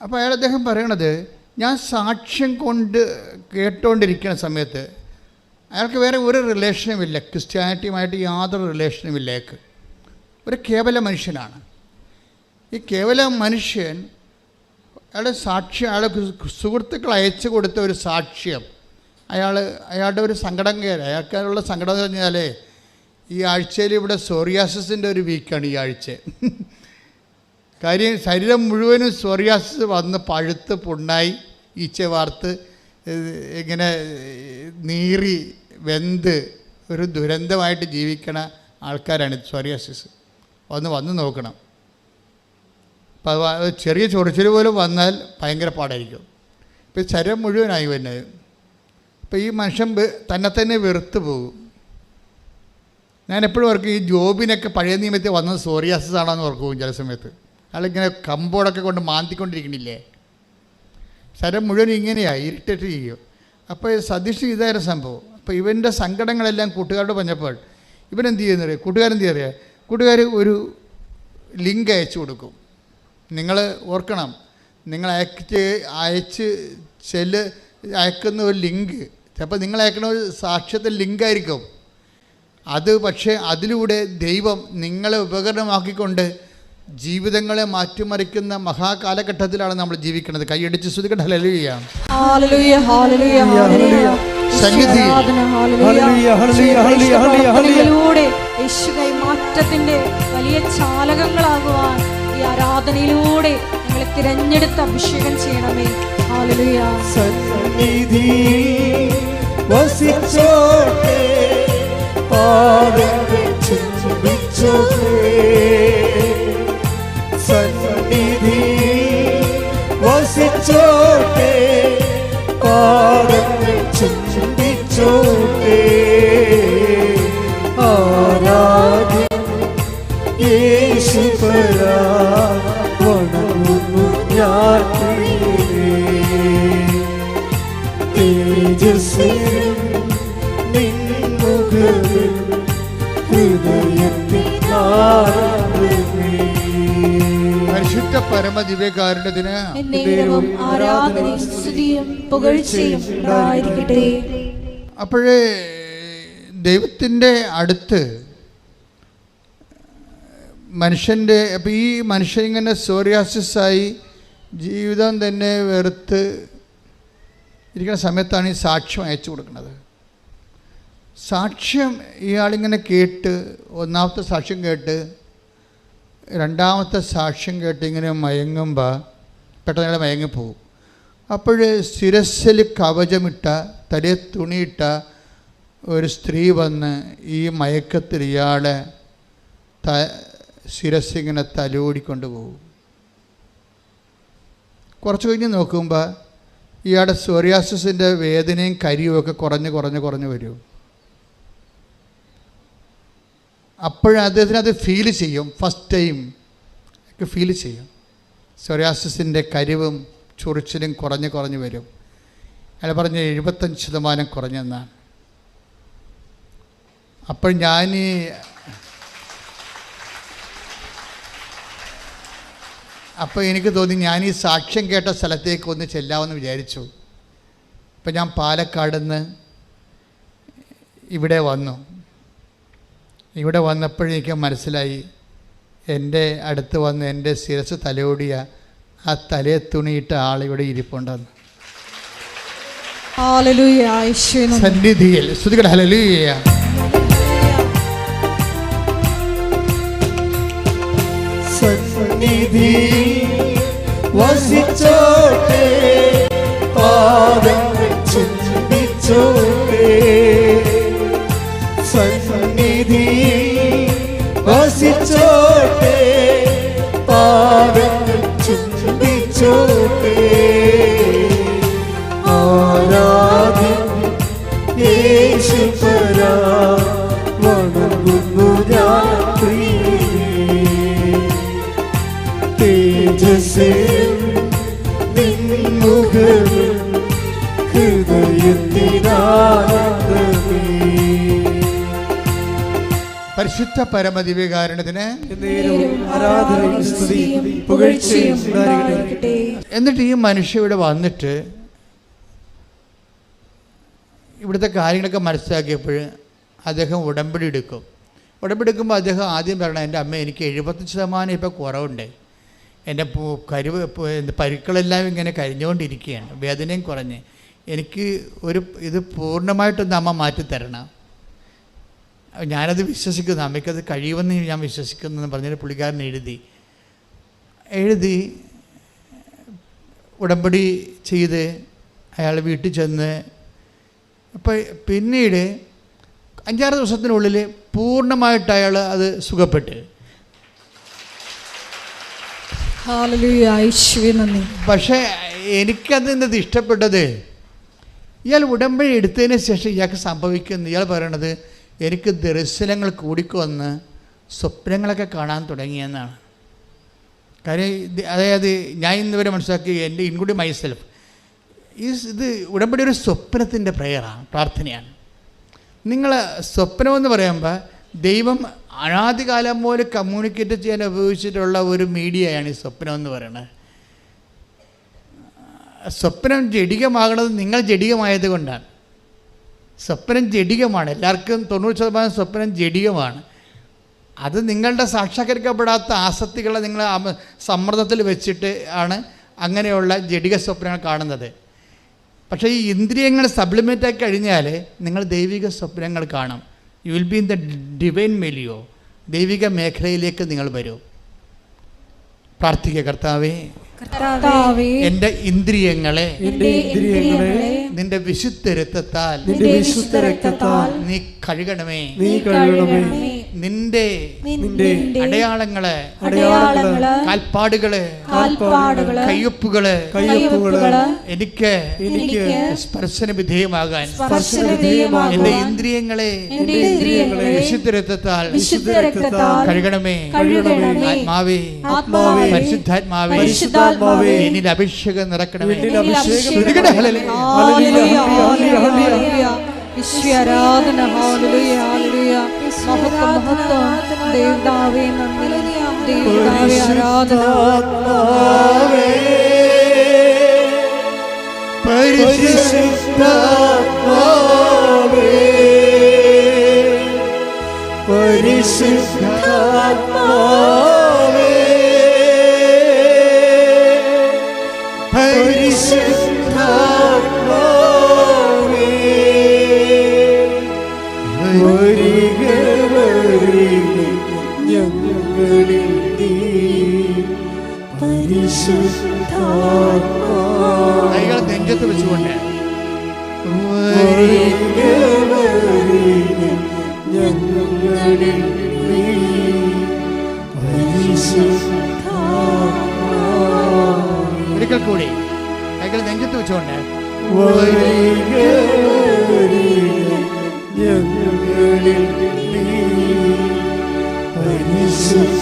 അപ്പോൾ അദ്ദേഹം പറയണത്, ഞാൻ സാക്ഷ്യം കൊണ്ട് കേട്ടുകൊണ്ടിരിക്കുന്ന സമയത്ത് അയാൾക്ക് വേറെ ഒരു റിലേഷനുമില്ല, ക്രിസ്ത്യാനിറ്റിയുമായിട്ട് യാതൊരു റിലേഷനുമില്ല. അയാൾക്ക് ഒരു കേവല മനുഷ്യനാണ്. ഈ കേവല മനുഷ്യൻ അയാളുടെ സാക്ഷ്യം, അയാളുടെ സുഹൃത്തുക്കൾ അയച്ചു കൊടുത്ത ഒരു സാക്ഷ്യം, അയാളുടെ ഒരു സങ്കടം കയറി. അയാൾക്കുള്ള സങ്കടം എന്ന് പറഞ്ഞാൽ ഈ ആഴ്ചയിൽ ഇവിടെ സോറിയാസിൻ്റെ ഒരു വീക്കാണ് ഈ ആഴ്ച. കാര്യം ശരീരം മുഴുവനും സോറിയാസിസ് വന്ന് പഴുത്ത് പുണ്ണായി ഈച്ച വാർത്ത് ഇങ്ങനെ നീറി വെന്ത് ഒരു ദുരന്തമായിട്ട് ജീവിക്കണ ആൾക്കാരാണ് സോറിയാസിസ്. വന്ന് നോക്കണം. അപ്പോൾ അത് ചെറിയ ചൊറിച്ചിൽ പോലും വന്നാൽ ഭയങ്കര പാടായിരിക്കും. ഇപ്പോൾ ശരീരം മുഴുവനായി വരുന്നത്. അപ്പോൾ ഈ മനുഷ്യൻ തന്നെ വെറുത്ത് പോകും. ഞാൻ എപ്പോഴും ഓർക്കും, ഈ ജോബിനൊക്കെ പഴയ നിയമത്തിൽ വന്നത് സോറിയാസിസ് ആണെന്ന് ഓർക്കും ചില സമയത്ത്. അയാളിങ്ങനെ കമ്പോടൊക്കെ കൊണ്ട് മാന്തിക്കൊണ്ടിരിക്കണില്ലേ, ശരീരം മുഴുവൻ ഇങ്ങനെയായി ഇറിറ്റേറ്റ് ചെയ്യും. അപ്പോൾ സതീഷ് ഇതായിരുന്നു സംഭവം. അപ്പോൾ ഇവൻ്റെ സങ്കടങ്ങളെല്ലാം കൂട്ടുകാരോട് പറഞ്ഞപ്പോൾ ഇവനെന്ത് ചെയ്യുന്നറിയാം, കൂട്ടുകാരെന്ത് ചെയ്യുക, കൂട്ടുകാർ ഒരു ലിങ്ക് അയച്ചു കൊടുക്കും. നിങ്ങൾ ഓർക്കണം, നിങ്ങൾ അയക്കുന്ന ഒരു ലിങ്ക് ചിലപ്പോൾ നിങ്ങൾ അയക്കുന്ന ഒരു സാക്ഷ്യത്തിൽ ലിങ്കായിരിക്കും അത്. പക്ഷേ അതിലൂടെ ദൈവം നിങ്ങളെ ഉപകരണമാക്കിക്കൊണ്ട് ജീവിതങ്ങളെ മാറ്റിമറിക്കുന്ന മഹാകാലഘട്ടത്തിലാണ് നമ്മൾ ജീവിക്കുന്നത്. കൈയടിച്ച് സ്തുതിക്കട്ടെ. ഹല്ലേലൂയ, ഹല്ലേലൂയ, ഹല്ലേലൂയ, ഹല്ലേലൂയ. യേശുവേ മാറ്റത്തിന്റെ വലിയ ചാലകങ്ങളാകുവാൻ ഈ ആരാധനയിലൂടെ ഞങ്ങളെ തിരഞ്ഞെടുത്ത് അഭിഷേകം ചെയ്യണമേ. ഹല്ലേലൂയ. സന്നിധിയിൽ വസിച്ചോട്ടെ, പാദങ്ങൾ ചുംബിച്ചോട്ടെ. സന്നിധിയിൽ വസിച്ചോട്ടെ, പാദങ്ങൾ ചുംബിച്ചോട്ടെ. ആരാധ്യം യേശുപരാ, വണങ്ങുന്നു ഞാൻ തേജസ്സിൽ നിൻമുഖത്തിൽ ഹൃദയത്തിൽ ആരാധനേ. പരിശുദ്ധ പരമദിവ്യകാരുണ്യത്തിന് ആരാധനയും സ്തുതിയും പുകഴ്ചയും ഉണ്ടായിരിക്കട്ടെ. അപ്പോഴേ ദൈവത്തിൻ്റെ അടുത്ത് മനുഷ്യൻ്റെ, അപ്പോൾ ഈ മനുഷ്യൻ ഇങ്ങനെ സോറിയാസിസായി ജീവിതം തന്നെ വെറുത്ത് ഇരിക്കുന്ന സമയത്താണ് ഈ സാക്ഷ്യം അയച്ചു കൊടുക്കുന്നത്. സാക്ഷ്യം ഇയാളിങ്ങനെ കേട്ട്, ഒന്നാമത്തെ സാക്ഷ്യം കേട്ട് രണ്ടാമത്തെ സാക്ഷ്യം കേട്ട് ഇങ്ങനെ മയങ്ങുമ്പോൾ പെട്ടെന്ന് ഇയാൾ മയങ്ങിപ്പോവും. അപ്പോൾ ശിരസ്സിൽ കവചമിട്ട, തലേ തുണിയിട്ട ഒരു സ്ത്രീ വന്ന് ഈ മയക്കത്തിൽ ഇയാളെ ശിരസ്സിങ്ങനെ തലോടിക്കൊണ്ട് പോകും. കുറച്ച് കഴിഞ്ഞ് നോക്കുമ്പോൾ ഇയാളുടെ സോറിയാസിൻ്റെ വേദനയും കരിയുമൊക്കെ കുറഞ്ഞ് വരും. അപ്പോഴും അദ്ദേഹത്തിന് അത് ഫീൽ ചെയ്യും. ഫസ്റ്റ് ടൈം ഒക്കെ ഫീൽ ചെയ്യും. സോറിയാസിൻ്റെ കരിവും ചൊറിച്ചിലും കുറഞ്ഞ് വരും. അയാൾ പറഞ്ഞ് 75% കുറഞ്ഞെന്നാണ്. അപ്പോൾ അപ്പോൾ എനിക്ക് തോന്നി ഞാൻ ഈ സാക്ഷ്യം കേട്ട സ്ഥലത്തേക്ക് ഒന്ന് ചെല്ലാമെന്ന് വിചാരിച്ചു. അപ്പം ഞാൻ പാലക്കാട് നിന്ന് ഇവിടെ വന്നു. ഇവിടെ വന്നപ്പോഴേക്കും മനസ്സിലായി, എൻ്റെ അടുത്ത് വന്ന് എൻ്റെ ശിരസ് തലോടിയ ആ തലേ തുണിയിട്ട ആളിവിടെ ഇരിപ്പുണ്ടെന്ന്. സന്നിധിയിൽ സ്തുതിക്കട്ടെ. ഹല്ലേലൂയ. സന്നിധിയിൽ വസിച്ചോട്ടെ, പാദങ്ങൾ ചുംബിച്ചോട്ടെ. സന്നിധിയിൽ വസിച്ചോട്ടെ, പാദങ്ങൾ ചുംബിച്ചോട്ടെ. ആരാധ്യം യേശുപരാ, വണങ്ങുന്നു ഞാൻ തേജസ്സിൽ നിൻമുഖത്തിൽ ഹൃദയത്തിനാനന്ദമേ. പരിശുദ്ധ പരമദിവ്യകാരുണ്യത്തിന് ആരാധനയും സ്തുതിയും പുകഴ്ചയും ഉണ്ടായിരിക്കട്ടെ. എന്നിട്ട് ഈ മനുഷ്യ ഇവിടെ വന്നിട്ട് ഇവിടുത്തെ കാര്യങ്ങളൊക്കെ മനസ്സിലാക്കിയപ്പോൾ അദ്ദേഹം ഉടമ്പടി എടുക്കും. ഉടമ്പടി എടുക്കുമ്പോൾ അദ്ദേഹം ആദ്യം പറയണം, എൻ്റെ അമ്മ എനിക്ക് 75% ഇപ്പോൾ കുറവുണ്ട്, എൻ്റെ പരുക്കളെല്ലാം ഇങ്ങനെ കരിഞ്ഞുകൊണ്ടിരിക്കുകയാണ്, വേദനയും കുറഞ്ഞ്, എനിക്ക് ഇത് പൂർണ്ണമായിട്ടൊന്ന് അമ്മ മാറ്റിത്തരണം. ഞാനത് വിശ്വസിക്കുന്നു, അമ്മയ്ക്കത് കഴിയുമെന്ന് ഞാൻ വിശ്വസിക്കുന്നു എന്ന് പറഞ്ഞിട്ട് പുള്ളിക്കാരൻ എഴുതി ഉടമ്പടി ചെയ്ത് അയാൾ വീട്ടിൽ ചെന്ന് അപ്പോൾ പിന്നീട് 5-6 ദിവസത്തിനുള്ളിൽ പൂർണ്ണമായിട്ട് അയാൾ അത് സുഖപ്പെട്ട്. പക്ഷേ എനിക്കത് ഇഷ്ടപ്പെട്ടത്, ഇയാൾ ഉടമ്പടി എടുത്തതിന് ശേഷം ഇയാൾക്ക് സംഭവിക്കുന്നു, ഇയാൾ പറയണത് എനിക്ക് ദർശനങ്ങൾ കൂടിക്കൊന്ന് സ്വപ്നങ്ങളൊക്കെ കാണാൻ തുടങ്ങിയെന്നാണ്. കാര്യം അതായത് ഞാൻ ഇന്നുവരെ മനസ്സിലാക്കി, എൻ്റെ ഇൻക്ലൂഡിങ് മൈസെൽഫ്, ഇത് ഉടമ്പടി ഒരു സ്വപ്നത്തിൻ്റെ പ്രാർത്ഥനയാണ്. നിങ്ങൾ സ്വപ്നമെന്ന് പറയുമ്പോൾ ദൈവം അനാദികാലം പോലെ കമ്മ്യൂണിക്കേറ്റ് ചെയ്യാൻ ഉപയോഗിച്ചിട്ടുള്ള ഒരു മീഡിയയാണ് ഈ സ്വപ്നം എന്ന് പറയുന്നത്. സ്വപ്നം ജഡികമാകണത് നിങ്ങൾ ജഡികമായത് കൊണ്ടാണ്. സ്വപ്നം ജഡികമാണ്, എല്ലാവർക്കും 90% സ്വപ്നം ജഡികമാണ്. അത് നിങ്ങളുടെ സാക്ഷാത്കരിക്കപ്പെടാത്ത ആസക്തികളെ നിങ്ങൾ സമ്മർദ്ദത്തിൽ വെച്ചിട്ട് ആണ് അങ്ങനെയുള്ള ജഡിക സ്വപ്നങ്ങൾ കാണുന്നത്. പക്ഷേ ഈ ഇന്ദ്രിയങ്ങൾ സപ്ലിമെൻ്റായി കഴിഞ്ഞാൽ നിങ്ങൾ ദൈവിക സ്വപ്നങ്ങൾ കാണും. You will be in the divine milieu, ദൈവിക മേഖലയിലേക്ക് നിങ്ങൾ വരൂ. പ്രാർത്ഥിക്കുക, കർത്താവേ എൻ്റെ ഇന്ദ്രിയങ്ങളെ നിന്റെ വിശുദ്ധ രക്തത്താൽ നീ കഴുകണമേ. നിന്റെ അടയാളങ്ങള്, കാൽപ്പാടുകള്, കയ്യൊപ്പുകള് എനിക്ക് സ്പർശന വിധേയമാകാൻ എന്റെ ഇന്ദ്രിയങ്ങളെ വിശുദ്ധ രക്തത്താൽ കഴുകണമേ. ആത്മാവേ, പരിശുദ്ധാത്മാവേ, എന്നിൽ അഭിഷേകം നിറക്കണമേ. ആരാധന, ഹല്ലേലൂയ, ഹല്ലേലൂയ, മഹത്വം, മഹത്വം, ദേവതാവേ നന്ദി, ദേവതാവേ ആരാധന. പരിശുദ്ധാത്മാവേ, പരിശുദ്ധാത്മാവേ, പരിശുദ്ധാത്മാവേ, വരിക വരിക ഞങ്ങളിൽ നീ പരിശുദ്ധാത്മാവേ. കൈകൾ നെഞ്ചത്ത് വെച്ചുകൊണ്ട് വരിക വരിക ഞങ്ങളിൽ നീ പരിശുദ്ധാത്മാവേ. ഒരിക്കൽ കൂടി കൈകൾ നെഞ്ചത്ത് വെച്ചുകൊണ്ട് വരിക വരിക ഞങ്ങളിൽ നീ പരിശുദ്ധാത്മാവേ.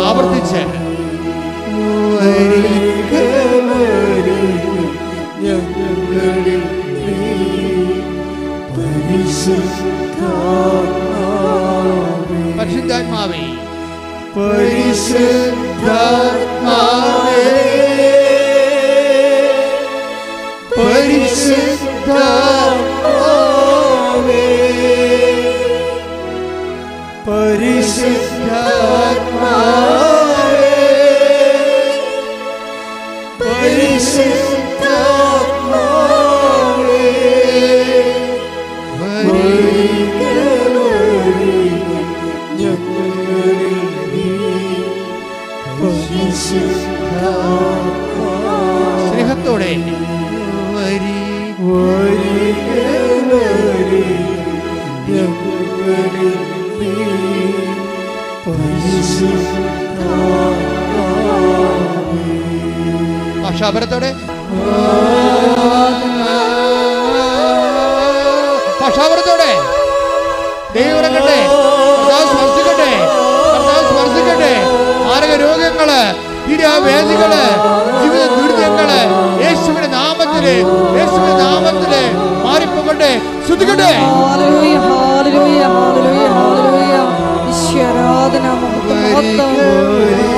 ആവർത്തിച്ച് വരിക വരിക ഞങ്ങളിൽ നീ പരിശുദ്ധാത്മാവേ. പരിശുദ്ധാത്മാവേ, പരിശുദ്ധാത്മാവേ, പരിശുദ്ധാത്മാവേ, പരിശുദ്ധാത്മാവേ, പരിശുദ്ധാത്മാവേ, വരിക വരിക ഞങ്ങളിൽ നീ പരിശുദ്ധാത്മാവേ. സ്നേഹത്തോടെ വരിക വരിക ഞങ്ങളിൽ നീ പരിശുദ്ധാത്മാവേ. ഭാഷാപരത്തോടെ ഭാഷാപരത്തോടെ ദൈവം ഇറങ്ങട്ടെ, സ്പർശിക്കട്ടെ, സ്പർശിക്കട്ടെ. മാരക രോഗങ്ങള്, പീഡാവേദികള്, ജീവിത ദുരിതങ്ങള് യേശുവിന്റെ നാമത്തില്, യേശുവിന്റെ നാമത്തില് മാറിപ്പോകട്ടെ. ശ്രുതിക്കട്ടെ. ഹല്ലേലൂയ, ഹല്ലേലൂയ, ഹല്ലേലൂയ, ഹല്ലേലൂയ. ഈശ്വരാധന, മഹത്വം, മഹത്വം,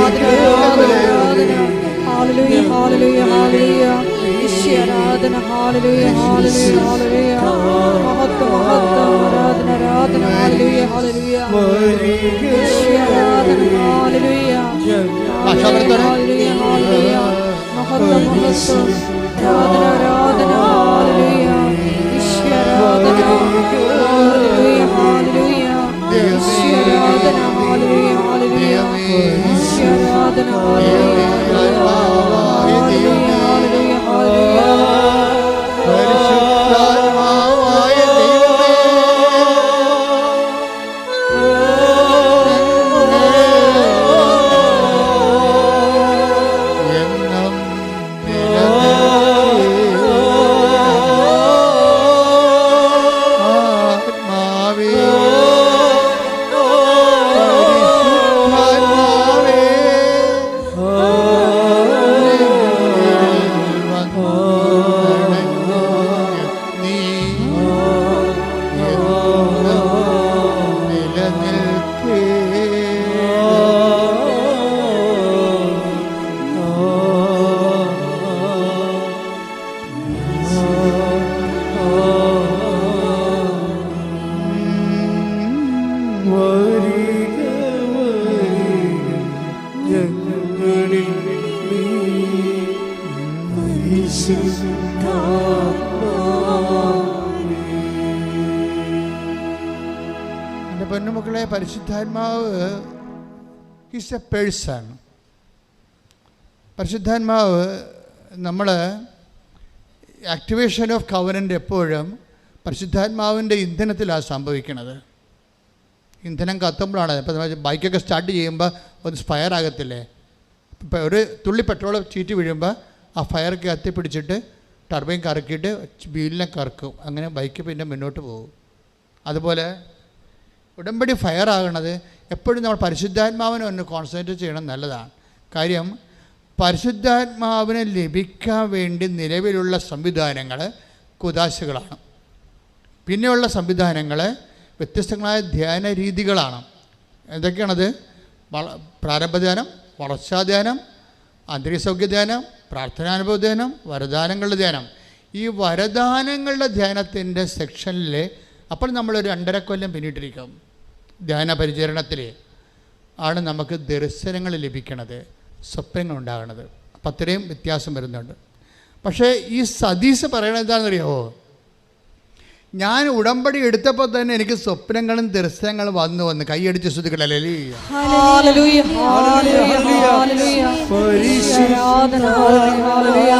ആരാധന, ആരാധന, ആരാധന. ഹല്ലേലൂയ, ഹല്ലേലൂയ, ഹല്ലേലൂയ. ആരാധന ഹല്ലേലൂയ ഹല്ലേലൂയ ഹല്ലേലൂയ മഹത്വം മഹത്വം ആരാധന ആരാധന ഹല്ലേലൂയ ഹല്ലേലൂയ ആരാധന ഹല്ലേലൂയ ഹല്ലേലൂയ ഹല്ലേലൂയ മഹത്വം മഹത്വം ആരാധന ആരാധന ഹല്ലേലൂയ ആരാധന ഹല്ലേലൂയ ഹല്ലേലൂയ ആരാധന ഹല്ലേലൂയ ഹല്ലേലൂയ ആരാധന ഹല്ലേലൂയ പരിശുദ്ധാത്മാവായ ദൈവമേ, എന്നും ആത്മാവേ, പരിശുദ്ധാത്മാവേ, നീ നിലനിൽക്കേ. എൻ്റെ പൊന്നുമക്കളെ, പരിശുദ്ധാത്മാവ് ഈസ് എ പേഴ്സൺ. പരിശുദ്ധാത്മാവ് നമ്മൾ ആക്ടിവേഷൻ ഓഫ് കവനൻ്റ് എപ്പോഴും പരിശുദ്ധാത്മാവിൻ്റെ ഇന്ധനത്തിലാണ് സംഭവിക്കുന്നത്. ഇന്ധനം കത്തുമ്പോഴാണ്. ഇപ്പോൾ നമ്മൾ ബൈക്കൊക്കെ സ്റ്റാർട്ട് ചെയ്യുമ്പോൾ ഒന്ന് ഫയർ ആകത്തില്ലേ? ഇപ്പോൾ ഒരു തുള്ളി പെട്രോൾ ചീറ്റി വീഴുമ്പോൾ ആ ഫയർക്ക് കത്തിപ്പിടിച്ചിട്ട് ടർബൈൻ കറക്കിയിട്ട് വീലിനെ കറക്കും. അങ്ങനെ ബൈക്ക് പിന്നെ മുന്നോട്ട് പോകും. അതുപോലെ ഉടമ്പടി ഫയർ ആകണത് എപ്പോഴും നമ്മൾ പരിശുദ്ധാത്മാവിനെ ഒന്ന് കോൺസെൻട്രേറ്റ് ചെയ്യണം, നല്ലതാണ്. കാര്യം പരിശുദ്ധാത്മാവിനെ ലഭിക്കാൻ വേണ്ടി നിലവിലുള്ള സംവിധാനങ്ങൾ കുദാശകളാണ്. പിന്നെയുള്ള സംവിധാനങ്ങൾ വ്യത്യസ്തങ്ങളായ ധ്യാന രീതികളാണ്. എന്തൊക്കെയാണത്? പ്രാരംഭധ്യാനം, വളർച്ചാധ്യാനം, ആന്തരികസൗഖ്യ ധ്യാനം, പ്രാർത്ഥനാനുഭവ ധ്യാനം, വരദാനങ്ങളുടെ ധ്യാനം. ഈ വരദാനങ്ങളുടെ ധ്യാനത്തിൻ്റെ സെക്ഷനിൽ അപ്പോൾ നമ്മളൊരു 2.5 കൊല്ലം പിന്നിട്ടിരിക്കും. ധ്യാന പരിചരണത്തിൽ ആണ് നമുക്ക് ദർശനങ്ങൾ ലഭിക്കണത്, സ്വപ്നങ്ങൾ ഉണ്ടാകണത്. അപ്പം അത്രയും വ്യത്യാസം വരുന്നുണ്ട്. പക്ഷേ ഈ സതീശ് പറയണത് എന്താണെന്നറിയാമോ? ഞാൻ ഉടമ്പടി എടുത്തപ്പോൾ തന്നെ എനിക്ക് സ്വപ്നങ്ങളും ദർശനങ്ങളും വന്ന് കൈയടിച്ച് ശ്രുതികളല്ലേ. ഹല്ലേലൂയ ഹല്ലേലൂയ ഹല്ലേലൂയ ആരാധന ഹല്ലേലൂയ